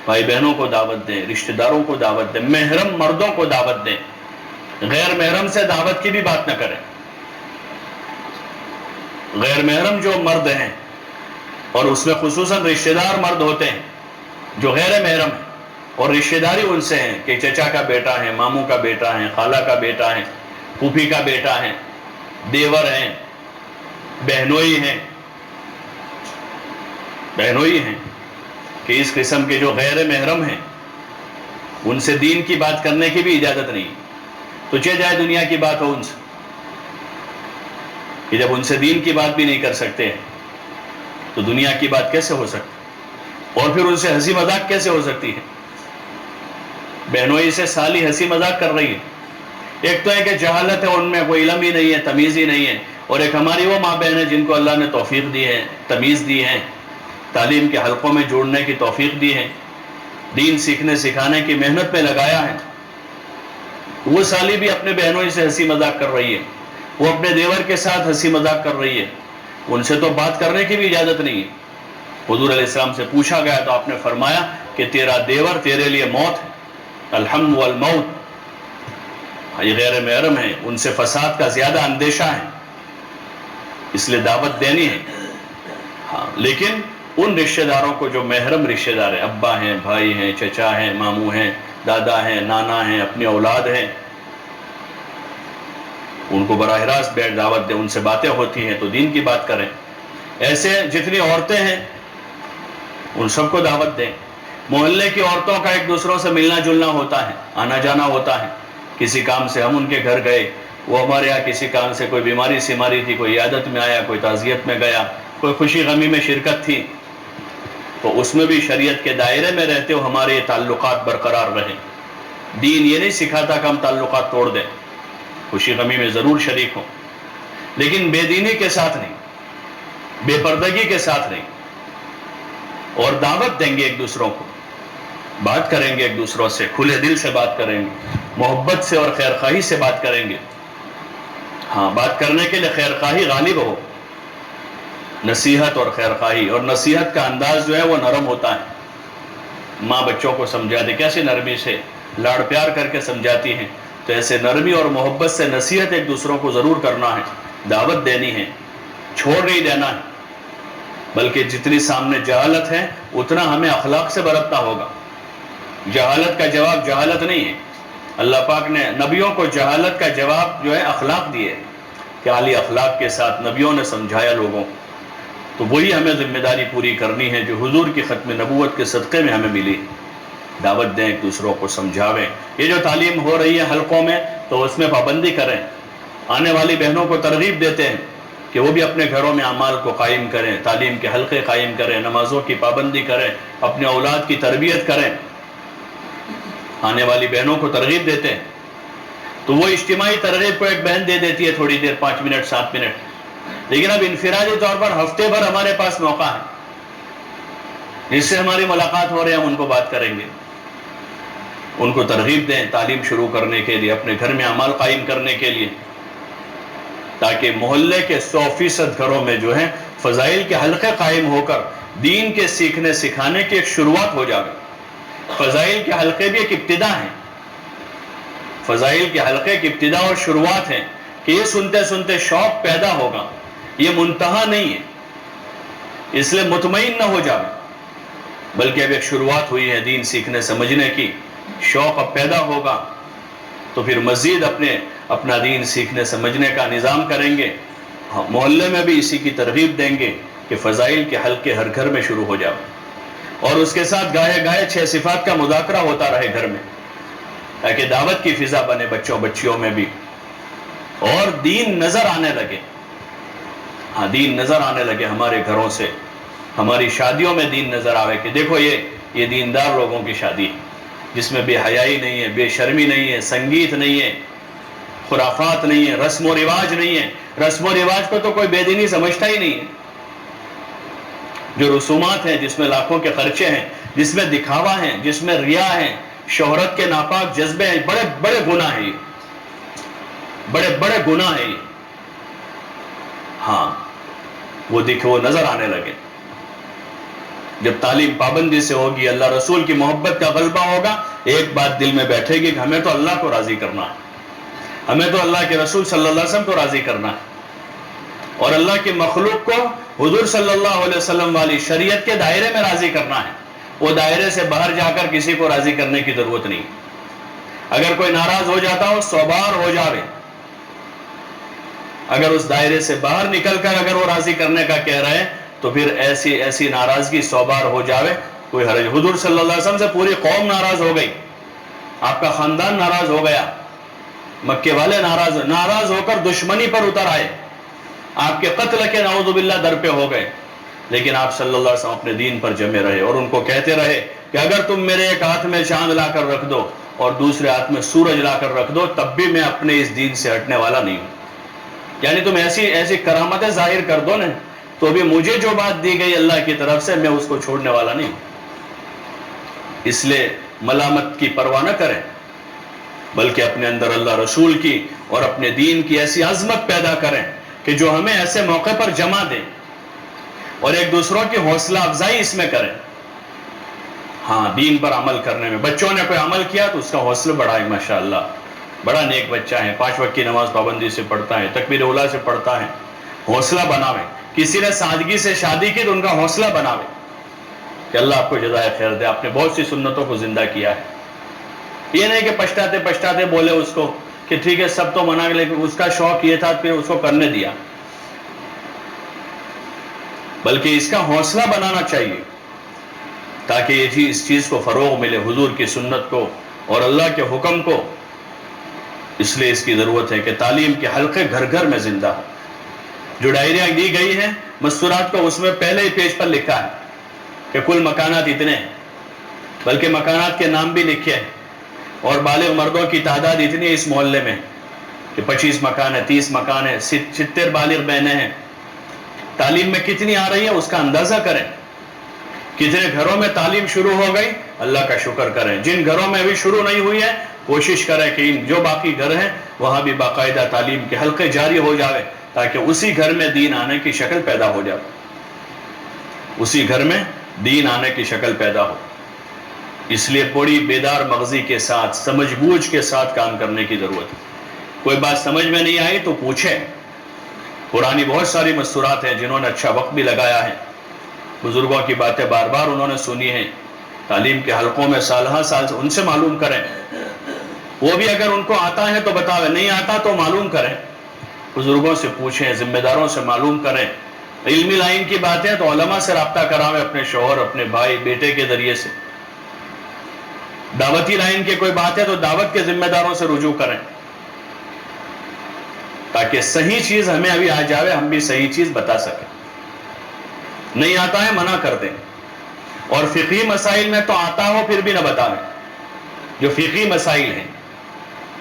بھائی بہنوں کو دعوت دیں، رشتہ داروں کو دعوت دیں، محرم مردوں کو دعوت دیں، غیر محرم سے دعوت کی بھی بات نہ کریں۔ غیر محرم جو مرد ہیں اور اس میں خصوصاً رشتہ دار مرد ہوتے ہیں جو غیر محرم ہیں اور رشتہ داری ان سے ہیں کہ چچا کا بیٹا ہے، ماموں کا بیٹا ہے، خالہ کا بیٹا ہے، پھوپھی کا بیٹا ہے، دیور ہیں، بہنوئی ہیں، کہ اس قسم کے جو غیر محرم ہیں ان سے دین کی بات کرنے کی بھی اجازت نہیں، تو جائے دنیا کی بات ہو ان سے، کہ جب ان سے دین کی بات بھی نہیں کر سکتے تو دنیا کی بات کیسے ہو سکتی، اور پھر ان سے ہنسی مذاق کیسے ہو سکتی ہے؟ بہنوئی سے سالی ہنسی مذاق کر رہی ہے، ایک تو ہے کہ جہالت ہے، ان میں کوئی علم ہی نہیں ہے، تمیز ہی نہیں ہے، اور ایک ہماری وہ ماں بہن ہے جن کو اللہ نے توفیق دی ہے، تمیز دی ہے، تعلیم کے حلقوں میں جوڑنے کی توفیق دی ہے، دین سیکھنے سکھانے کی محنت میں لگایا ہے، وہ سالی بھی اپنے بہنوں سے ہنسی مذاق کر رہی ہے، وہ اپنے دیور کے ساتھ ہنسی مذاق کر رہی ہے، ان سے تو بات کرنے کی بھی اجازت نہیں ہے۔ حضور علیہ السلام سے پوچھا گیا تو آپ نے فرمایا کہ تیرا دیور تیرے لیے موت ہے، الحم والموت، یہ غیر محرم ہیں، ان سے فساد کا زیادہ اندیشہ ہے، اس لیے دعوت دینی ہے۔ ہاں، لیکن ان رشتہ داروں کو جو محرم رشتہ دار ہیں، ابا ہیں، بھائی ہیں، چچا ہیں، ماموں ہیں، دادا ہیں، نانا ہیں، اپنی اولاد ہیں، ان کو براہ راست بیٹھ دعوت دیں، ان سے باتیں ہوتی ہیں تو دین کی بات کریں۔ ایسے جتنی عورتیں ہیں ان سب کو دعوت دیں، محلے کی عورتوں کا ایک دوسروں سے ملنا جلنا ہوتا ہے، آنا جانا ہوتا ہے، کسی کام سے ہم ان کے گھر گئے، وہ ہمارے یہاں کسی کام سے کوئی بیماری سیماری تھی، کوئی عیادت میں آیا، کوئی تعزیت میں گیا، کوئی خوشی غمی میں شرکت تھی، تو اس میں بھی شریعت کے دائرے میں رہتے ہو ہمارے تعلقات برقرار رہیں۔ دین یہ نہیں سکھاتا کہ ہم تعلقات توڑ دیں، خوشی غمی میں ضرور شریک ہوں، لیکن بے دینی کے ساتھ نہیں، بے پردگی کے ساتھ نہیں، اور دعوت دیں گے ایک دوسروں کو، بات کریں گے ایک دوسروں سے، کھلے دل سے بات کریں گے، محبت سے اور خیر خواہی سے بات کریں گے۔ ہاں، بات کرنے کے لیے خیر خواہی غالب ہو، نصیحت اور خیر خواہی، اور نصیحت کا انداز جو ہے وہ نرم ہوتا ہے۔ ماں بچوں کو سمجھاتے کیسے نرمی سے لاڑ پیار کر کے سمجھاتی ہیں، تو ایسے نرمی اور محبت سے نصیحت ایک دوسروں کو ضرور کرنا ہے، دعوت دینی ہے، چھوڑ نہیں دینا ہے، بلکہ جتنی سامنے جہالت ہے اتنا ہمیں اخلاق سے برتنا ہوگا۔ جہالت کا جواب جہالت نہیں ہے، اللہ پاک نے نبیوں کو جہالت کا جواب جو ہے اخلاق دیے کہ اعلی اخلاق کے ساتھ نبیوں نے سمجھایا لوگوں کو، تو وہی ہمیں ذمہ داری پوری کرنی ہے جو حضور کی ختم نبوت کے صدقے میں ہمیں ملی۔ دعوت دیں، ایک دوسروں کو سمجھاویں، یہ جو تعلیم ہو رہی ہے حلقوں میں تو اس میں پابندی کریں، آنے والی بہنوں کو ترغیب دیتے ہیں کہ وہ بھی اپنے گھروں میں اعمال کو قائم کریں، تعلیم کے حلقے قائم کریں، نمازوں کی پابندی کریں، اپنے اولاد کی تربیت کریں، آنے والی بہنوں کو ترغیب دیتے ہیں تو وہ اجتماعی ترغیب کو ایک بہن دے دیتی ہے تھوڑی دیر، 5 منٹ 7 منٹ، لیکن اب انفرادی طور پر ہفتے بھر ہمارے پاس موقع ہے جس سے ہماری ملاقات ہو رہی ہے، ہم ان کو بات کریں گے، ان کو ترغیب دیں تعلیم شروع کرنے کے لیے، اپنے گھر میں عمل قائم کرنے کے لیے، تاکہ محلے کے 100% گھروں میں جو ہے فضائل کے حلقے قائم ہو کر دین کے سیکھنے سکھانے کی ایک شروعات ہو جائے۔ فضائل کے حلقے بھی ایک ابتدا ہیں، فضائل کے حلقے کی ابتدا اور شروعات ہیں کہ یہ سنتے سنتے شوق پیدا ہوگا، یہ منتہا نہیں ہے، اس لیے مطمئن نہ ہو جائے، بلکہ اب ایک شروعات ہوئی ہے دین سیکھنے سمجھنے کی، شوق اب پیدا ہوگا تو پھر مزید اپنا دین سیکھنے سمجھنے کا نظام کریں گے، محلے میں بھی اسی کی ترغیب دیں گے کہ فضائل کے حلقے ہر گھر میں شروع ہو جائے، اور اس کے ساتھ گاہے گاہے 6 صفات کا مذاکرہ ہوتا رہے گھر میں، تاکہ دعوت کی فضا بنے بچوں بچیوں میں بھی، اور دین نظر آنے لگے، ہاں دین نظر آنے لگے ہمارے گھروں سے، ہماری شادیوں میں دین نظر آوے کہ دیکھو یہ دیندار لوگوں کی شادی ہے، جس میں بے حیائی نہیں ہے، بے شرمی نہیں ہے، سنگیت نہیں ہے، خرافات نہیں ہے، رسم و رواج نہیں ہے۔ رسم و رواج کو تو کوئی بے دینی سمجھتا ہی نہیں ہے۔ جو رسومات ہیں جس میں لاکھوں کے خرچے ہیں، جس میں دکھاوا ہیں، جس میں ریا ہے، شہرت کے ناپاک جذبے ہیں، بڑے بڑے گناہ ہیں، یہ بڑے بڑے گناہ ہیں یہ، ہاں وہ نظر آنے لگے۔ جب تعلیم پابندی سے ہوگی، اللہ رسول کی محبت کا غلبہ ہوگا، ایک بات دل میں بیٹھے گی کہ ہمیں تو اللہ کو راضی کرنا ہے، ہمیں تو اللہ کے رسول صلی اللہ علیہ وسلم کو راضی کرنا ہے، اور اللہ کی مخلوق کو حضور صلی اللہ علیہ وسلم والی شریعت کے دائرے میں راضی کرنا ہے۔ وہ دائرے سے باہر جا کر کسی کو راضی کرنے کی ضرورت نہیں۔ اگر کوئی ناراض ہو جاتا ہو 100 بار ہو جاوے، اگر اس دائرے سے باہر نکل کر اگر وہ راضی کرنے کا کہہ رہے ہیں تو پھر ایسی ناراضگی 100 بار ہو جاوے کوئی حرج۔ حضور صلی اللہ علیہ وسلم سے پوری قوم ناراض ہو گئی، آپ کا خاندان ناراض ہو گیا، مکے والے ناراض ہو کر دشمنی پر اتر آئے، آپ کے قتل کے نعوذ باللہ در پہ ہو گئے، لیکن آپ صلی اللہ علیہ وسلم اپنے دین پر جمے رہے اور ان کو کہتے رہے کہ اگر تم میرے ایک ہاتھ میں چاند لا کر رکھ دو اور دوسرے ہاتھ میں سورج لا کر رکھ دو تب بھی میں اپنے اس دین سے ہٹنے والا نہیں ہوں۔ یعنی تم ایسی کرامتیں ظاہر کر دو نا تو بھی مجھے جو بات دی گئی اللہ کی طرف سے میں اس کو چھوڑنے والا نہیں ہوں۔ اس لیے ملامت کی پرواہ نہ کریں، بلکہ اپنے اندر اللہ رسول کی اور اپنے دین کی ایسی عظمت پیدا کریں کہ جو ہمیں ایسے موقع پر جمع دیں، اور ایک دوسروں کی حوصلہ افزائی اس میں کریں، ہاں دین پر عمل کرنے میں۔ بچوں نے کوئی عمل کیا تو اس کا حوصلہ بڑھائے، ماشاءاللہ بڑا نیک بچہ ہے، 5 وقت کی نماز پابندی سے پڑھتا ہے، تکبیر اولیٰ سے پڑھتا ہے، حوصلہ بناوے۔ کسی نے سادگی سے شادی کی تو ان کا حوصلہ بناوے کہ اللہ آپ کو جزائے خیر دے، آپ نے بہت سی سنتوں کو زندہ کیا ہے۔ یہ نہیں کہ پچھتاتے بولے اس کو کہ ٹھیک ہے سب تو منع، لیکن اس کا شوق یہ تھا پھر اس کو کرنے دیا، بلکہ اس کا حوصلہ بنانا چاہیے تاکہ یہ اس چیز کو فروغ ملے، حضور کی سنت کو اور اللہ کے حکم کو۔ اس لیے اس کی ضرورت ہے کہ تعلیم کے حلقے گھر گھر میں زندہ ہو۔ جو ڈائریاں دی گئی ہیں مستورات کو، اس میں پہلے ہی پیج پر لکھا ہے کہ کل مکانات اتنے ہیں، بلکہ مکانات کے نام بھی لکھے ہیں، اور بالغ مردوں کی تعداد اتنی ہے اس محلے میں کہ 25 مکان ہے، 30 مکان ہے، 70 بالغ بہنیں ہیں۔ تعلیم میں کتنی آ رہی ہے اس کا اندازہ کریں، کتنے گھروں میں تعلیم شروع ہو گئی، اللہ کا شکر کریں۔ جن گھروں میں ابھی شروع نہیں ہوئی ہے کوشش کریں کہ جو باقی گھر ہیں وہاں بھی باقاعدہ تعلیم کے حلقے جاری ہو جاوے، تاکہ اسی گھر میں دین آنے کی شکل پیدا ہو جائے، اسی گھر میں دین آنے کی شکل پیدا ہو۔ اس لیے بڑی بیدار مغزی کے ساتھ، سمجھ بوجھ کے ساتھ کام کرنے کی ضرورت ہے۔ کوئی بات سمجھ میں نہیں آئی تو پوچھیں۔ پرانی بہت ساری مستورات ہیں جنہوں نے اچھا وقت بھی لگایا ہے، بزرگوں کی باتیں بار بار انہوں نے سنی ہیں، تعلیم کے حلقوں میں سالہ سال ان سے معلوم کریں، وہ بھی اگر ان کو آتا ہے تو بتاویں، نہیں آتا تو معلوم کریں، بزرگوں سے پوچھیں، ذمہ داروں سے معلوم کریں۔ علمی لائن کی باتیں تو علماء سے رابطہ کراویں، اپنے شوہر، اپنے بھائی، بیٹے کے ذریعے سے۔ دعوتی لائن کی کوئی بات ہے تو دعوت کے ذمہ داروں سے رجوع کریں، تاکہ صحیح چیز ہمیں ابھی آ جاوے، ہم بھی صحیح چیز بتا سکیں۔ نہیں آتا ہے منع کر دیں، اور فقہی مسائل میں تو آتا ہو پھر بھی نہ بتاویں۔ جو فقہی مسائل ہیں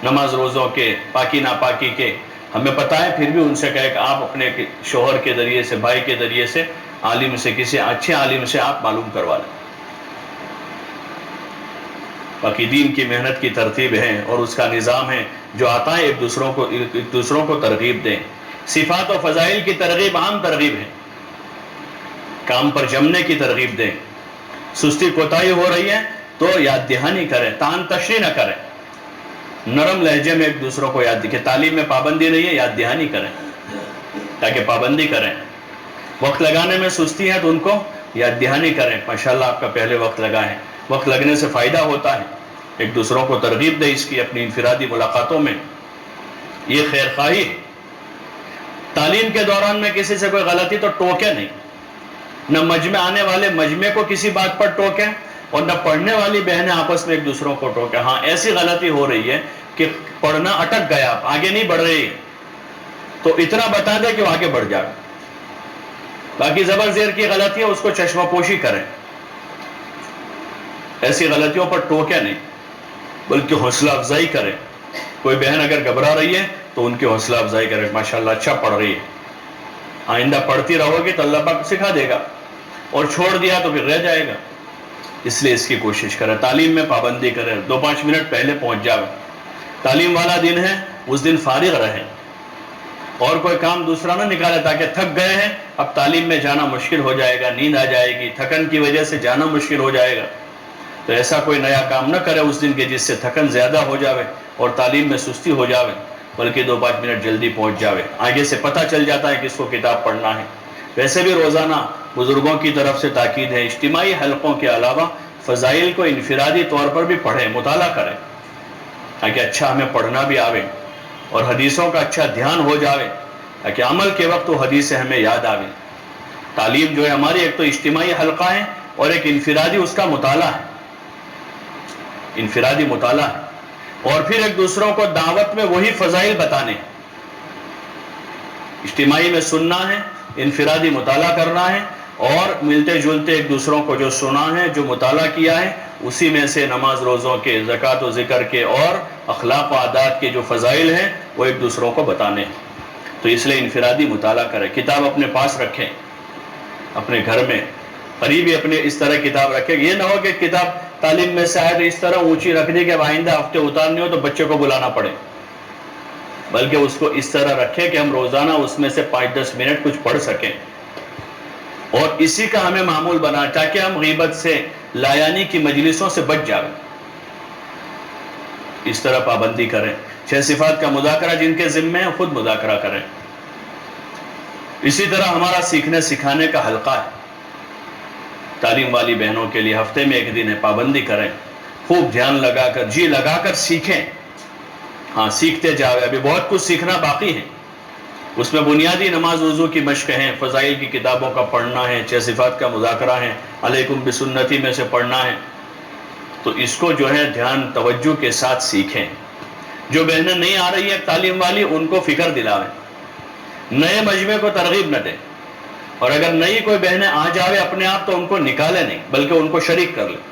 نماز روزوں کے، پاکی ناپاکی کے ہمیں پتہ ہے، پھر بھی ان سے کہے کہ آپ اپنے شوہر کے ذریعے سے، بھائی کے ذریعے سے، عالم سے، کسی اچھے عالم سے آپ معلوم کروا لیں۔ باقی دین کی محنت کی ترتیب ہے اور اس کا نظام ہے جو آتا ہے، ایک دوسروں کو ترغیب دیں۔ صفات و فضائل کی ترغیب عام ترغیب ہے، کام پر جمنے کی ترغیب دیں۔ سستی کوتاہی ہو رہی ہے تو یاد دہانی کریں، تان تشریح نہ کریں، نرم لہجے میں ایک دوسروں کو یاد دکھے۔ تعلیم میں پابندی نہیں ہے، یاد دہانی کریں تاکہ پابندی کریں۔ وقت لگانے میں سستی ہے تو ان کو یاد دہانی کریں، ماشاءاللہ آپ کا پہلے وقت لگا ہے، وقت لگنے سے فائدہ ہوتا ہے۔ ایک دوسروں کو ترغیب دے اس کی اپنی انفرادی ملاقاتوں میں، یہ خیر خواہی ہے۔ تعلیم کے دوران میں کسی سے کوئی غلطی تو ٹوکے نہیں، نہ مجمع آنے والے مجمع کو کسی بات پر ٹوکیں اور نہ پڑھنے والی بہنیں آپس میں ایک دوسروں کو ٹوکیں۔ ہاں ایسی غلطی ہو رہی ہے کہ پڑھنا اٹک گیا، آپ آگے نہیں بڑھ رہی، تو اتنا بتا دے کہ وہ آگے بڑھ جائے۔ باقی زبر زیر کی غلطی ہے، اس کو چشمہ پوشی کریں، ایسی غلطیوں پر ٹوکے نہیں بلکہ حوصلہ افزائی کریں۔ کوئی بہن اگر گھبرا رہی ہے تو ان کی حوصلہ افزائی کریں، ماشاءاللہ اچھا پڑھ رہی ہے، آئندہ پڑھتی رہو گی تو اللہ پاک سکھا دے گا، اور چھوڑ دیا تو پھر رہ جائے گا۔ اس لیے اس کی کوشش کریں، تعلیم میں پابندی کریں، 2-5 منٹ پہلے پہنچ جاؤ۔ تعلیم والا دن ہے، اس دن فارغ رہیں اور کوئی کام دوسرا نہ نکالے، تاکہ تھک گئے ہیں اب تعلیم میں جانا مشکل ہو جائے گا، نیند آ جائے گی، تھکن کی وجہ سے جانا مشکل ہو جائے گا، تو ایسا کوئی نیا کام نہ کرے اس دن کے جس سے تھکن زیادہ ہو جاوے اور تعلیم میں سستی ہو جاوے، بلکہ 2-5 منٹ جلدی پہنچ جاوے۔ آگے سے پتہ چل جاتا ہے کس کو کتاب پڑھنا ہے۔ ویسے بھی روزانہ بزرگوں کی طرف سے تاکید ہے، اجتماعی حلقوں کے علاوہ فضائل کو انفرادی طور پر بھی پڑھیں، مطالعہ کریں، تاکہ اچھا ہمیں پڑھنا بھی آوے اور حدیثوں کا اچھا دھیان ہو جاوے، تاکہ عمل کے وقت وہ حدیثیں ہمیں یاد آویں۔ تعلیم جو ہے ہماری ایک تو اجتماعی حلقہ ہے اور ایک انفرادی اس کا مطالعہ ہے، انفرادی مطالعہ ہے، اور پھر ایک دوسروں کو دعوت میں وہی فضائل بتانے ہیں۔ اجتماعی میں سننا ہے، انفرادی مطالعہ کرنا ہے، اور ملتے جلتے ایک دوسروں کو جو سنا ہے، جو مطالعہ کیا ہے، اسی میں سے نماز روزوں کے، زکوٰۃ و ذکر کے اور اخلاق و عادات کے جو فضائل ہیں وہ ایک دوسروں کو بتانے ہیں۔ تو اس لیے انفرادی مطالعہ کریں، کتاب اپنے پاس رکھیں، اپنے گھر میں قریب ہی اپنے اس طرح کتاب رکھیں۔ یہ نہ ہو کہ کتاب تعلیم میں سے آئے تو اس طرح اونچی رکھ دی کہ اب آئندہ ہفتے اتارنی ہو تو بچے کو بلانا پڑے، بلکہ اس کو اس طرح رکھیں کہ ہم روزانہ اس میں سے 5-10 منٹ کچھ پڑھ سکیں، اور اسی کا ہمیں معمول بنا تاکہ ہم غیبت سے، لایانی کی مجلسوں سے بچ جائیں۔ اس طرح پابندی کریں۔ 6 صفات کا مذاکرہ جن کے ذمے ہیں خود مذاکرہ کریں۔ اسی طرح ہمارا سیکھنے سکھانے کا حلقہ ہے، تعلیم والی بہنوں کے لیے ہفتے میں 1 دن ہے، پابندی کریں، خوب دھیان لگا کر، جی لگا کر سیکھیں۔ ہاں سیکھتے جاؤ، ابھی بہت کچھ سیکھنا باقی ہے۔ اس میں بنیادی نماز وضو کی مشق ہیں، فضائل کی کتابوں کا پڑھنا ہے، 6 صفات کا مذاکرہ ہے، علیکم بسنتی میں سے پڑھنا ہے، تو اس کو جو ہے دھیان توجہ کے ساتھ سیکھیں۔ جو بہنیں نہیں آ رہی ہیں تعلیم والی ان کو فکر دلاویں، نئے مجمع کو ترغیب نہ دیں، اور اگر نئی کوئی بہنیں آ جاوے اپنے آپ تو ان کو نکالے نہیں بلکہ ان کو شریک کر لیں۔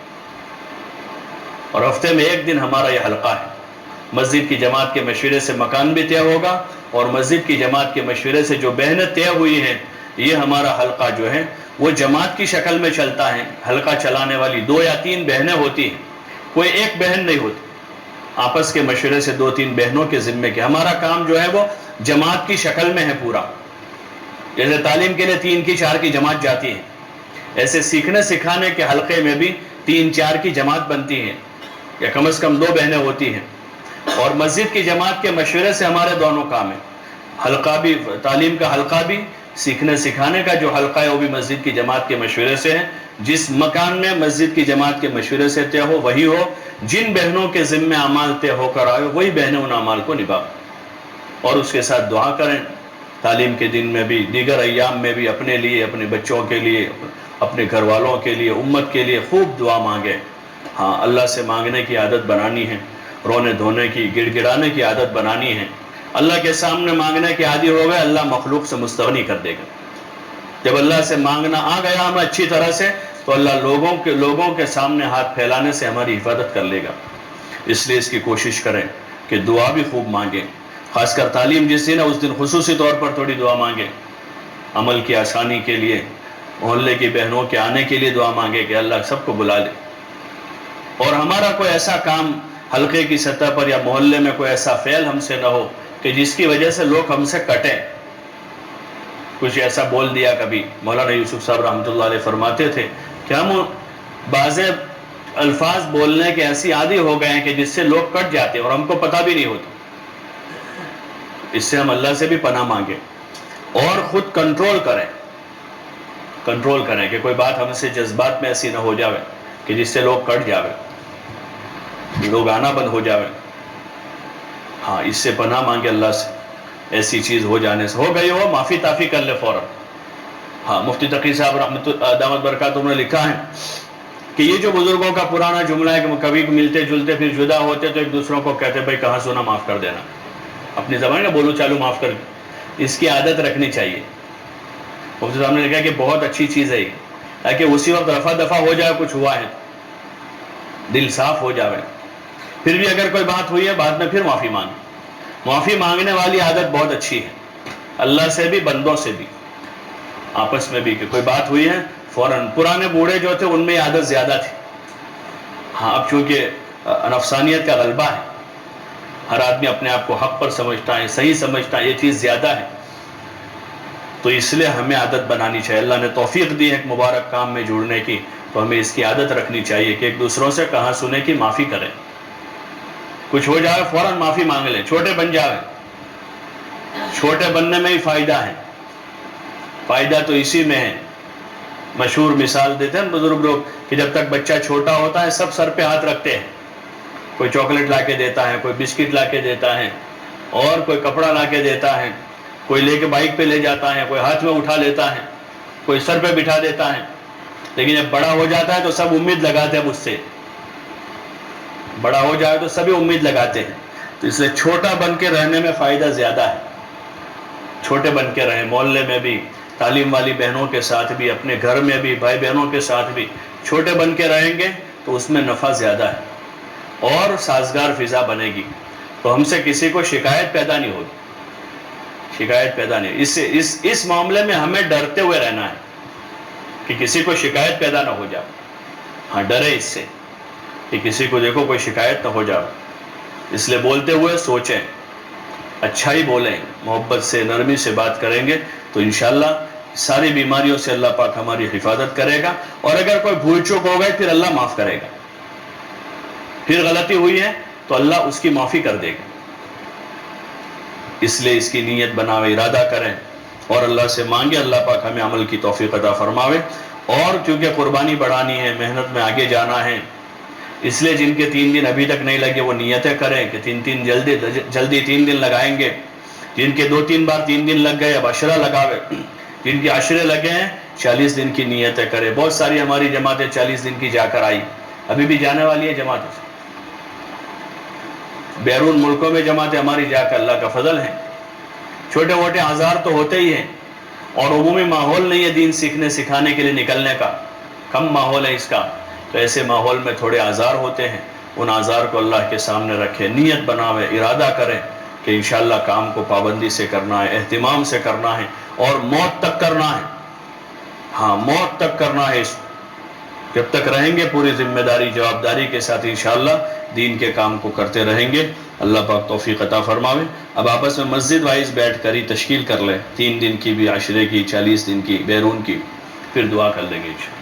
اور ہفتے میں 1 دن ہمارا یہ حلقہ ہے، مسجد کی جماعت کے مشورے سے مکان بھی طے ہوگا، اور مسجد کی جماعت کے مشورے سے جو بہنیں طے ہوئی ہیں، یہ ہمارا حلقہ جو ہے وہ جماعت کی شکل میں چلتا ہے۔ حلقہ چلانے والی 2 یا 3 بہنیں ہوتی ہیں، کوئی ایک بہن نہیں ہوتی، آپس کے مشورے سے 2-3 بہنوں کے ذمے کے ہمارا کام جو ہے وہ جماعت کی شکل میں ہے پورا۔ جیسے تعلیم کے لیے 3 کی 4 کی جماعت جاتی ہے، ایسے سیکھنے سکھانے کے حلقے میں بھی 3-4 کی جماعت بنتی ہے، یا کم از کم 2 بہنیں ہوتی ہیں، اور مسجد کی جماعت کے مشورے سے ہمارے دونوں کام ہیں، حلقہ بھی، تعلیم کا حلقہ بھی، سیکھنے سکھانے کا جو حلقہ ہے وہ بھی مسجد کی جماعت کے مشورے سے ہے۔ جس مکان میں مسجد کی جماعت کے مشورے سے طے ہو وہی ہو، جن بہنوں کے ذمے اعمال طے ہو کر آئے وہی بہنیں ان اعمال کو نبھائیں، اور اس کے ساتھ دعا کریں۔ تعلیم کے دن میں بھی، دیگر ایام میں بھی اپنے لیے، اپنے بچوں کے لیے، اپنے گھر والوں کے لیے، امت کے لیے خوب دعا مانگیں۔ ہاں اللہ سے مانگنے کی عادت بنانی ہے، رونے دھونے کی، گڑ گڑانے کی عادت بنانی ہے۔ اللہ کے سامنے مانگنے کے عادی ہو گئے، اللہ مخلوق سے مستغنی کر دے گا۔ جب اللہ سے مانگنا آ گیا ہمیں اچھی طرح سے تو اللہ لوگوں کے سامنے ہاتھ پھیلانے سے ہماری حفاظت کر لے گا۔ اس لیے اس کی کوشش کریں کہ دعا بھی خوب مانگیں، خاص کر تعلیم جس دن ہے اس دن خصوصی طور پر تھوڑی دعا مانگیں، عمل کی آسانی کے لیے، محلے کی بہنوں کے آنے کے لیے دعا مانگے کہ اللہ سب کو بلا لے، اور ہمارا کوئی ایسا کام حلقے کی سطح پر یا محلے میں کوئی ایسا فعل ہم سے نہ ہو کہ جس کی وجہ سے لوگ ہم سے کٹیں۔ کچھ ایسا بول دیا کبھی، مولانا یوسف صاحب رحمۃ اللہ علیہ فرماتے تھے کہ ہم بعض الفاظ بولنے کے ایسی عادی ہو گئے ہیں کہ جس سے لوگ کٹ جاتے ہیں اور ہم کو پتہ بھی نہیں ہوتا۔ اس سے ہم اللہ سے بھی پناہ مانگیں اور خود کنٹرول کریں کہ کوئی بات ہم سے جذبات میں ایسی نہ ہو جاوے کہ جس سے لوگ کٹ جاوے، لوگ آنا بند ہو جاوے۔ ہاں، اس سے پناہ مانگے اللہ سے، ایسی چیز ہو جانے سے، ہو گئی ہو معافی تافی کر لے فوراً۔ ہاں، مفتی تقی صاحب دامت برکاتہم نے لکھا ہے کہ یہ جو بزرگوں کا پرانا جملہ ہے کہ کبھی ملتے جلتے پھر جدا ہوتے تو ایک دوسروں کو کہتے بھائی کہاں سنا معاف کر دینا، اپنی زبان میں بولو چالو معاف کر، اس کی عادت رکھنی چاہیے۔ مفتی صاحب نے لکھا کہ بہت اچھی چیز ہے یہ، تاکہ اسی وقت رفع دفع ہو جائے، کچھ ہوا ہے دل صاف ہو جاوے، پھر بھی اگر کوئی بات ہوئی ہے بعد میں پھر معافی مانگے۔ معافی مانگنے والی عادت بہت اچھی ہے، اللہ سے بھی بندوں سے بھی، آپس میں بھی، کہ کوئی بات ہوئی ہے فوراً۔ پرانے بوڑھے جو تھے ان میں یہ عادت زیادہ تھی، ہاں اب چونکہ نفسانیت کا غلبہ ہے، ہر آدمی اپنے آپ کو حق پر سمجھتا ہے، صحیح سمجھتا ہے، یہ چیز زیادہ ہے، تو اس لیے ہمیں عادت بنانی چاہیے۔ اللہ نے توفیق دی ہے ایک مبارک کام میں جڑنے کی، تو ہمیں اس کی عادت رکھنی چاہیے کہ ایک دوسروں سے کہاں سنے کی معافی کریں، کچھ ہو جائے فوراً معافی مانگ لیں، چھوٹے بن جائے، چھوٹے بننے میں ہی فائدہ ہے، فائدہ تو اسی میں ہے۔ مشہور مثال دیتے ہیں بزرگ لوگ کہ جب تک بچہ چھوٹا ہوتا ہے سب سر پہ ہاتھ رکھتے ہیں، کوئی چاکلیٹ لا کے دیتا ہے، کوئی بسکٹ لا کے دیتا ہے، اور کوئی کپڑا لا کے دیتا ہے، کوئی لے کے بائک پہ لے جاتا ہے، کوئی ہاتھ میں اٹھا لیتا ہے، کوئی سر پہ بٹھا دیتا ہے، لیکن جب بڑا ہو جاتا ہے تو سب امید لگاتے ہیں مجھ سے، بڑا ہو جائے تو سبھی امید لگاتے ہیں، تو اس لیے چھوٹا بن کے رہنے میں فائدہ زیادہ ہے، چھوٹے بن کے رہیں، محلے میں بھی، تعلیم والی بہنوں کے ساتھ بھی، اپنے گھر میں بھی، بھائی بہنوں کے ساتھ بھی چھوٹے بن کے رہیں گے تو اس میں نفع زیادہ ہے اور سازگار فضا بنے گی، تو ہم سے کسی کو شکایت پیدا نہیں ہوگی، شکایت پیدا نہیں، اس معاملے میں ہمیں ڈرتے ہوئے رہنا ہے کہ کسی کو شکایت پیدا نہ ہو جائے، ہاں ڈرے اس سے کہ کسی کو دیکھو کوئی شکایت نہ ہو جائے، اس لیے بولتے ہوئے سوچیں، اچھا ہی بولیں، محبت سے نرمی سے بات کریں گے تو انشاءاللہ ساری بیماریوں سے اللہ پاک ہماری حفاظت کرے گا، اور اگر کوئی بھول چوک ہو گئی پھر اللہ معاف کرے گا، پھر غلطی ہوئی ہے تو اللہ اس کی معافی کر دے گا، اس لیے اس کی نیت بناوے، ارادہ کریں اور اللہ سے مانگے اللہ پاک ہمیں عمل کی توفیق عطا فرماوے، اور کیونکہ قربانی بڑھانی ہے، محنت میں آگے جانا ہے، اس لیے جن کے 3 دن ابھی تک نہیں لگے وہ نیتیں کریں کہ جلدی 3 دن لگائیں گے، جن کے 2-3 بار 3 دن لگ گئے اب عشرہ لگاوے، جن کے عشرے لگے ہیں 40 دن کی نیتیں کرے، بہت ساری ہماری جماعتیں 40 دن کی جا کر آئی، ابھی بھی جانے والی ہے جماعتیں، بیرون ملکوں میں جماعتیں ہماری جا کر، اللہ کا فضل ہے، چھوٹے موٹے آزار تو ہوتے ہی ہیں، اور عمومی ماحول نہیں ہے دین سیکھنے سکھانے کے لیے نکلنے کا، کم ماحول ہے اس کا، تو ایسے ماحول میں تھوڑے آزار ہوتے ہیں، ان آزار کو اللہ کے سامنے رکھے، نیت بناوے، ارادہ کریں کہ انشاءاللہ کام کو پابندی سے کرنا ہے، اہتمام سے کرنا ہے، اور موت تک کرنا ہے، ہاں موت تک کرنا ہے، جب تک رہیں گے پوری ذمہ داری جوابداری کے ساتھ انشاءاللہ دین کے کام کو کرتے رہیں گے، اللہ پاک توفیق عطا فرماوے۔ اب آپس میں مسجد وائز بیٹھ کر ہی تشکیل کر لیں، 3 دن کی بھی، عشرے کی، 40 دن کی، بیرون کی، پھر دعا کر لیں گے انشاءاللہ۔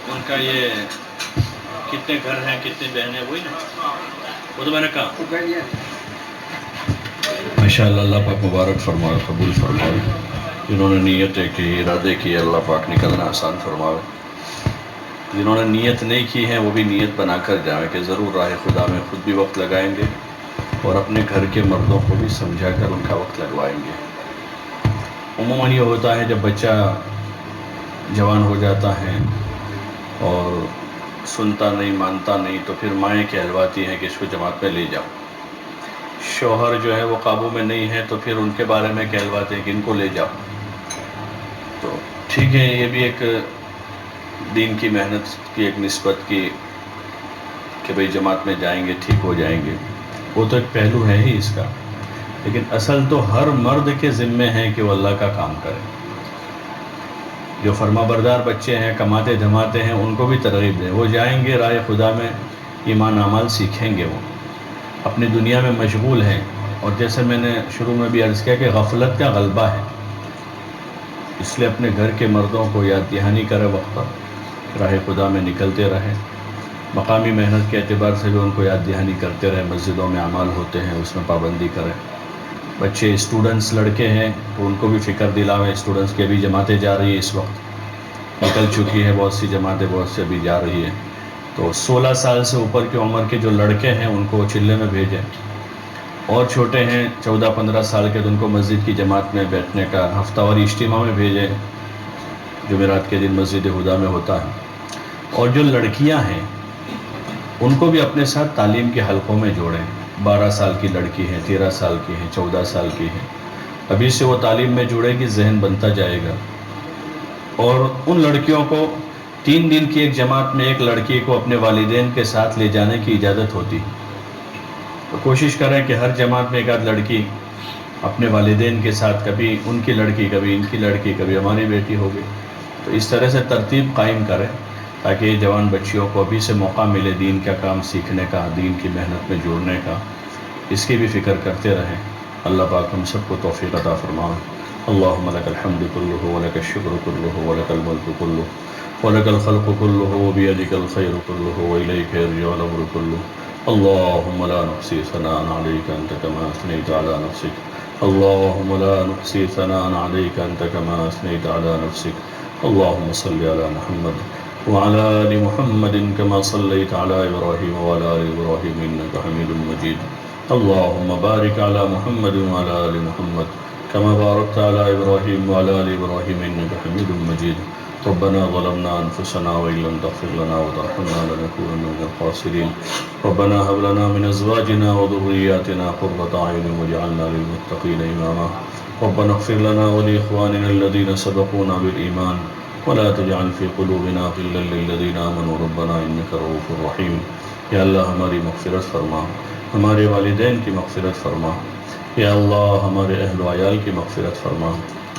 ان کا یہ کتنے گھر ہیں کتنی بہنیں وہی نا وہ تو میں نے کہا ماشاءاللہ اللہ پاک مبارک فرمائے قبول فرمائے جنہوں نے نیت کی ارادے کی اللہ پاک نکلنا آسان فرمائے جنہوں نے نیت نہیں کی ہے وہ بھی نیت بنا کر جائیں کہ ضرور راہ خدا میں خود بھی وقت لگائیں گے اور اپنے گھر کے مردوں کو بھی سمجھا کر ان کا وقت لگوائیں گے۔ عموماً یہ ہوتا ہے جب بچہ جوان ہو جاتا ہے اور سنتا نہیں مانتا نہیں تو پھر مائیں کہلواتی ہیں کہ اس کو جماعت میں لے جاؤ، شوہر جو ہے وہ قابو میں نہیں ہے تو پھر ان کے بارے میں کہلواتے ہیں کہ ان کو لے جاؤ۔ تو ٹھیک ہے، یہ بھی ایک دین کی محنت کی ایک نسبت کی کہ بھئی جماعت میں جائیں گے ٹھیک ہو جائیں گے، وہ تو ایک پہلو ہے ہی اس کا، لیکن اصل تو ہر مرد کے ذمے ہے کہ وہ اللہ کا کام کرے۔ جو فرما بردار بچے ہیں کماتے دھماتے ہیں ان کو بھی ترغیب دیں، وہ جائیں گے راہ خدا میں ایمان اعمال سیکھیں گے، وہ اپنی دنیا میں مشغول ہیں، اور جیسے میں نے شروع میں بھی عرض کیا کہ غفلت کا غلبہ ہے، اس لیے اپنے گھر کے مردوں کو یاد دہانی کرے وقت پر راہ خدا میں نکلتے رہیں، مقامی محنت کے اعتبار سے بھی ان کو یاد دہانی کرتے رہیں، مسجدوں میں اعمال ہوتے ہیں اس میں پابندی کریں، بچے اسٹوڈنٹس لڑکے ہیں تو ان کو بھی فکر دلاویں، اسٹوڈنٹس کی ابھی جماعتیں جا رہی ہیں، اس وقت نکل چکی ہے بہت سی جماعتیں، بہت سی ابھی جا رہی ہیں، تو 16 سال سے اوپر کی عمر کے جو لڑکے ہیں ان کو چلے میں بھیجیں، اور چھوٹے ہیں 14-15 سال کے تو ان کو مسجد کی جماعت میں بیٹھنے کا ہفتہ واری اجتماع میں بھیجیں، جمعرات کے دن مسجد ہدا میں ہوتا ہے، اور جو لڑکیاں ہیں ان کو بھی اپنے ساتھ تعلیم کے حلقوں میں جوڑیں، 12 سال کی لڑکی ہے، 13 سال کی ہے، 14 سال کی ہے، ابھی سے وہ تعلیم میں جڑے گی، ذہن بنتا جائے گا، اور ان لڑکیوں کو 3 دن کی ایک جماعت میں ایک لڑکی کو اپنے والدین کے ساتھ لے جانے کی اجازت ہوتی ہے، تو کوشش کریں کہ ہر جماعت میں ایک آدھ لڑکی اپنے والدین کے ساتھ، کبھی ان کی لڑکی کبھی ان کی لڑکی کبھی ہماری بیٹی ہوگی، تو اس طرح سے ترتیب قائم کریں تاکہ یہ جوان بچیوں کو ابھی سے موقع ملے دین کا کام سیکھنے کا، دین کی محنت میں جڑنے کا، اس کی بھی فکر کرتے رہیں۔ اللہ پاک ہم سب کو توفیق عطا فرمائے۔ اللہم لک الحمد کلہ ولک الشکر کلہ ولک الملک کلہ ولک الخلق کلہ وبیدک الخیر کلہ والیک یرجع الامر کلہ۔ اللہم لا نحصی ثناء علیک انت کما اثنیت علی نفسک، اللہم لا نحصی ثناء علیک انت کما اثنیت علی نفسک، اللہم صلی علی محمد وعلى آل محمد كما صليت على إبراهيم وعلى آل إبراهيم إنك حميد مجيد، اللهم بارك على محمد وعلى آل محمد كما باركت على إبراهيم وعلى آل إبراهيم إنك حميد مجيد، ربنا ظلمنا أنفسنا وإن لم تغفر لنا وترحمنا لنكونن من الخاسرين ربنا هب لنا من أزواجنا وذرياتنا قرة أعين واجعلنا للمتقين إماما ربنا اغفر لنا ولإخواننا الذين سبقونا بالإيمان ولا تجعل في قلوبنا غلا للذين آمنوا ربنا إنك رؤوف رحيم یا اللہ ہماری مغفرت فرما، ہمارے والدین کی مغفرت فرما، یا اللہ ہمارے اہل و عیال کی مغفرت فرما،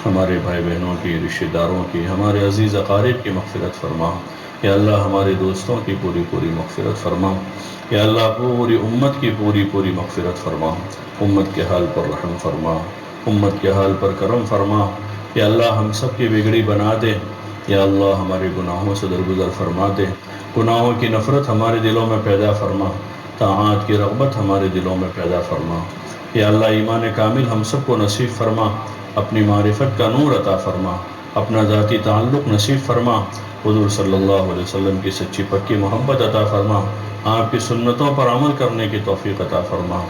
ہمارے بھائی بہنوں کی، رشتہ داروں کی، ہمارے عزیز اقارب کی مغفرت فرما، یا اللہ ہمارے دوستوں کی پوری پوری مغفرت فرما، یا اللہ پوری امت کی پوری پوری مغفرت فرما، امت کے حال پر رحم فرما، امت کے حال پر کرم فرما، یا اللہ ہم سب کی بگڑی بنا دے، یا اللہ ہمارے گناہوں سے درگزر فرما دے، گناہوں کی نفرت ہمارے دلوں میں پیدا فرما، طاعات کی رغبت ہمارے دلوں میں پیدا فرما، یا اللہ ایمان کامل ہم سب کو نصیب فرما، اپنی معرفت کا نور عطا فرما، اپنا ذاتی تعلق نصیب فرما، حضور صلی اللہ علیہ وسلم کی سچی پکی محبت عطا فرما، آپ کی سنتوں پر عمل کرنے کی توفیق عطا فرما،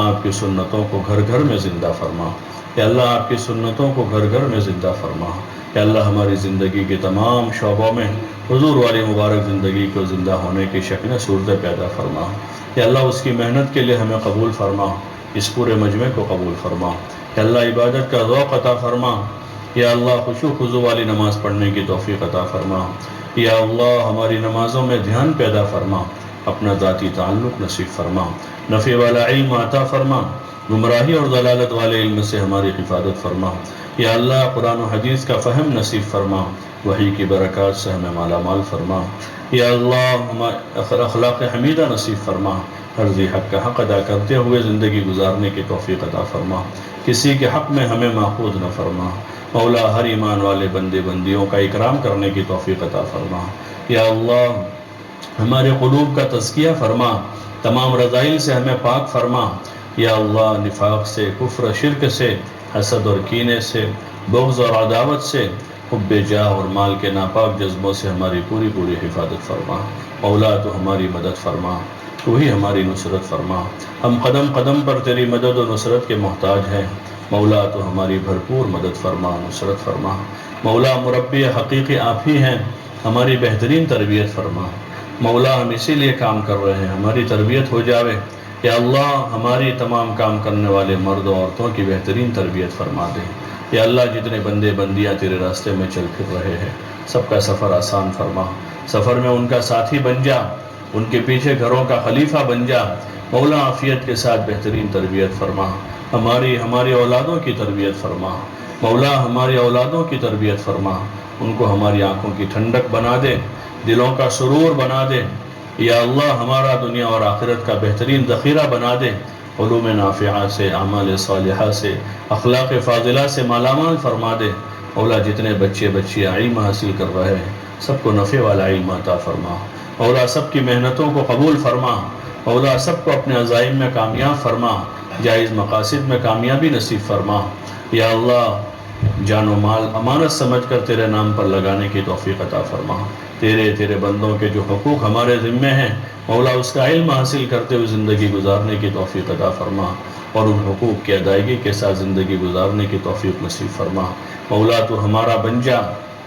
آپ کی سنتوں کو گھر گھر میں زندہ فرما، یا اللہ آپ کی سنتوں کو گھر گھر میں زندہ فرما، یا اللہ ہماری زندگی کے تمام شعبوں میں حضور والی مبارک زندگی کو زندہ ہونے کی شکلیں صورتیں پیدا فرما، یا اللہ اس کی محنت کے لیے ہمیں قبول فرما، اس پورے مجمع کو قبول فرما، یا اللہ عبادت کا ذوق عطا فرما، یا اللہ خشوع خضوع والی نماز پڑھنے کی توفیق عطا فرما، یا اللہ ہماری نمازوں میں دھیان پیدا فرما، اپنا ذاتی تعلق نصیب فرما، نفع والا علم عطا فرما، گمراہی اور ضلالت والے علم سے ہماری حفاظت فرما، یا اللہ قرآن و حدیث کا فہم نصیب فرما، وحی کی برکات سے ہمیں مالا مال فرما، یا اللہ اخلاق حمیدہ نصیب فرما، ہر ذی حق کا حق ادا کرتے ہوئے زندگی گزارنے کی توفیق عطا فرما، کسی کے حق میں ہمیں ماخوذ نہ فرما، مولا ہر ایمان والے بندے بندیوں کا اکرام کرنے کی توفیق عطا فرما، یا اللہ ہمارے قلوب کا تزکیہ فرما، تمام رذائل سے ہمیں پاک فرما، یا اللہ نفاق سے، کفر شرک سے، حسد اور کینے سے، بغض اور عداوت سے، حب جاہ اور مال کے ناپاک جذبوں سے ہماری پوری پوری حفاظت فرما، مولا تو ہماری مدد فرما، تو ہی ہماری نصرت فرما، ہم قدم قدم پر تیری مدد و نصرت کے محتاج ہیں، مولا تو ہماری بھرپور مدد فرما، نصرت فرما، مولا مربی حقیقی آپ ہی ہیں، ہماری بہترین تربیت فرما، مولا ہم اسی لیے کام کر رہے ہیں، ہماری تربیت ہو جاوے، یا اللہ ہماری تمام کام کرنے والے مرد و عورتوں کی بہترین تربیت فرما دے، یا اللہ جتنے بندے بندیاں تیرے راستے میں چل پھر رہے ہیں سب کا سفر آسان فرما، سفر میں ان کا ساتھی بن جا، ان کے پیچھے گھروں کا خلیفہ بن جا، مولا عافیت کے ساتھ بہترین تربیت فرما، ہماری اولادوں کی تربیت فرما، مولا ہماری اولادوں کی تربیت فرما، ان کو ہماری آنکھوں کی ٹھنڈک بنا دے، دلوں کا سرور بنا دے، یا اللہ ہمارا دنیا اور آخرت کا بہترین ذخیرہ بنا دے، علوم نافعہ سے، اعمال صالحہ سے، اخلاق فاضلہ سے مالا مال فرما دے، مولا جتنے بچے بچیاں علم حاصل کر رہے ہیں سب کو نفع والا علم عطا فرما، مولا سب کی محنتوں کو قبول فرما، مولا سب کو اپنے عزائم میں کامیاب فرما، جائز مقاصد میں کامیابی نصیب فرما، یا اللہ جان و مال امانت سمجھ کر تیرے نام پر لگانے کی توفیق عطا فرما، تیرے بندوں کے جو حقوق ہمارے ذمے ہیں مولا اس کا علم حاصل کرتے ہوئے زندگی گزارنے کی توفیق عطا فرما، اور ان حقوق کی ادائیگی کے ساتھ زندگی گزارنے کی توفیق نصیب فرما، مولا تو ہمارا بن جا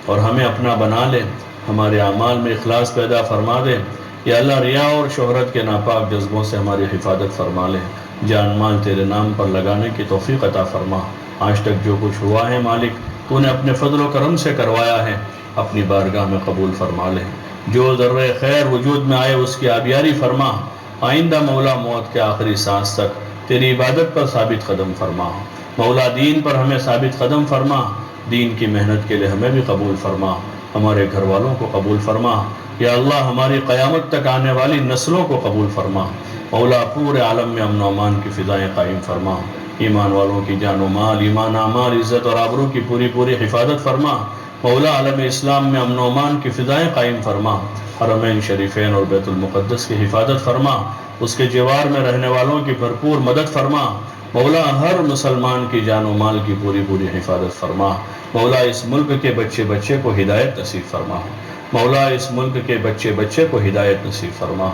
اور ہمیں اپنا بنا لے، ہمارے اعمال میں اخلاص پیدا فرما دے، یا اللہ ریا اور شہرت کے ناپاک جذبوں سے ہماری حفاظت فرما لے، جان مال تیرے نام پر لگانے کی توفیق عطا فرما، آج تک جو کچھ ہوا ہے مالک تو نے اپنے فضل و کرم سے کروایا ہے، اپنی بارگاہ میں قبول فرما لے، جو ذرہ خیر وجود میں آئے اس کی آبیاری فرما، آئندہ مولا موت کے آخری سانس تک تیری عبادت پر ثابت قدم فرما، مولا دین پر ہمیں ثابت قدم فرما، دین کی محنت کے لیے ہمیں بھی قبول فرما، ہمارے گھر والوں کو قبول فرما، یا اللہ ہماری قیامت تک آنے والی نسلوں کو قبول فرما، مولا پورے عالم میں امن و امان کی فضائیں قائم فرما، ایمان والوں کی جان و مال، ایمان اعمال، عزت اور آبرو کی پوری پوری حفاظت فرما، مولا عالم اسلام میں امن و امان کی فضائیں قائم فرما، حرمین شریفین اور بیت المقدس کی حفاظت فرما، اس کے جوار میں رہنے والوں کی بھرپور مدد فرما، مولا ہر مسلمان کی جان و مال کی پوری پوری حفاظت فرما، مولا اس ملک کے بچے بچے کو ہدایت نصیب فرما، مولا اس ملک کے بچے بچے کو ہدایت نصیب فرما،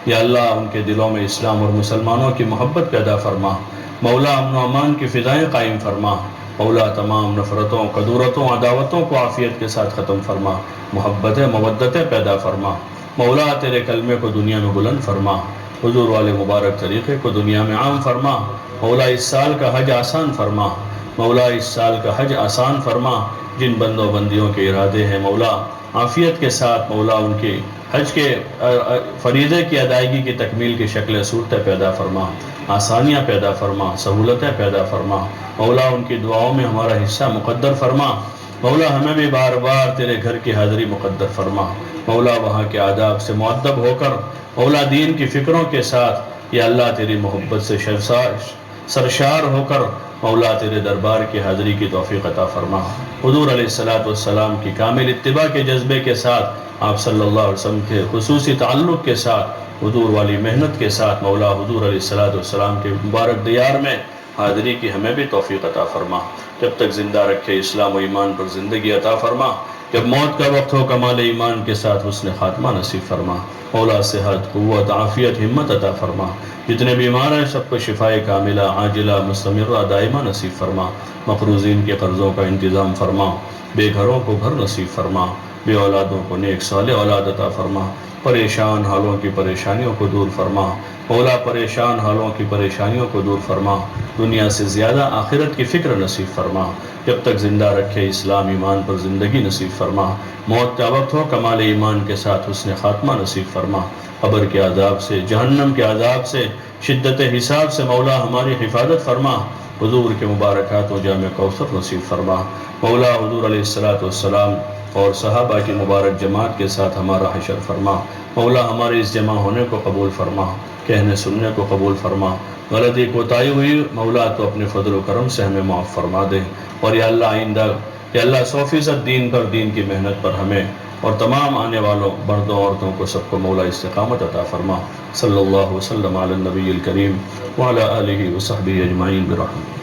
یا اللہ ان کے دلوں میں اسلام اور مسلمانوں کی محبت پیدا فرما، مولا امن و امان کی فضائیں قائم فرما، مولا تمام نفرتوں قدورتوں عداوتوں کو عافیت کے ساتھ ختم فرما، محبتیں مودتیں پیدا فرما، مولا تیرے کلمے کو دنیا میں بلند فرما، حضور والے مبارک طریقے کو دنیا میں عام فرما، مولا اس سال کا حج آسان فرما، مولا اس سال کا حج آسان فرما، جن بندوں بندیوں کے ارادے ہیں مولا عافیت کے ساتھ مولا ان کے حج کے فریضے کی ادائیگی کی تکمیل کی شکل صورتیں پیدا فرما، آسانیاں پیدا فرما، سہولتیں پیدا فرما، مولا ان کی دعاؤں میں ہمارا حصہ مقدر فرما، مولا ہمیں بھی بار بار تیرے گھر کی حاضری مقدر فرما، مولا وہاں کے آداب سے مؤدب ہو کر مولا دین کی فکروں کے ساتھ یا اللہ تیری محبت سے سرشار ہو کر مولا تیرے دربار کی حاضری کی توفیق عطا فرما، حضور علیہ السلام کی کامل اتباع کے جذبے کے ساتھ آپ صلی اللہ علیہ وسلم کے خصوصی تعلق کے ساتھ حضور والی محنت کے ساتھ مولا حضور علیہ السلام کے مبارک دیار میں حاضری کی ہمیں بھی توفیق عطا فرما، جب تک زندہ رکھے اسلام و ایمان پر زندگی عطا فرما، جب موت کا وقت ہو کمال ایمان کے ساتھ حسن خاتمہ نصیب فرما، مولا صحت قوت عافیت ہمت عطا فرما، جتنے بیمار ہیں سب کو شفاء کاملہ عاجلہ مستمرہ دائمہ نصیب فرما، مقروضین کے قرضوں کا انتظام فرما، بے گھروں کو گھر نصیب فرما، بے اولادوں کو نیک صالح اولاد عطا فرما، پریشان حالوں کی پریشانیوں کو دور فرما، مولا پریشان حالوں کی پریشانیوں کو دور فرما، دنیا سے زیادہ آخرت کی فکر نصیب فرما، جب تک زندہ رکھے اسلام ایمان پر زندگی نصیب فرما، موت کا وقت ہو کمال ایمان کے ساتھ حسن خاتمہ نصیب فرما، قبر کے عذاب سے جہنم کے عذاب سے شدت حساب سے مولا ہماری حفاظت فرما، حضور کے مبارکات و جامع کوثر نصیب فرما، مولا حضور علیہ السلام اور صحابہ کی مبارک جماعت کے ساتھ ہمارا حشر فرما، مولا ہمارے اس جمع ہونے کو قبول فرما، کہنے سننے کو قبول فرما، غلطی کوتاہی ہوئی مولا تو اپنے فضل و کرم سے ہمیں معاف فرما دے، اور یا اللہ آئندہ یا اللہ 100% دین پر دین کی محنت پر ہمیں اور تمام آنے والوں مردوں عورتوں کو سب کو مولا استقامت عطا فرما، صلی اللہ وسلم علی النبی الکریم وعلی آلہ وصحبہ اجمعین برحمتہ۔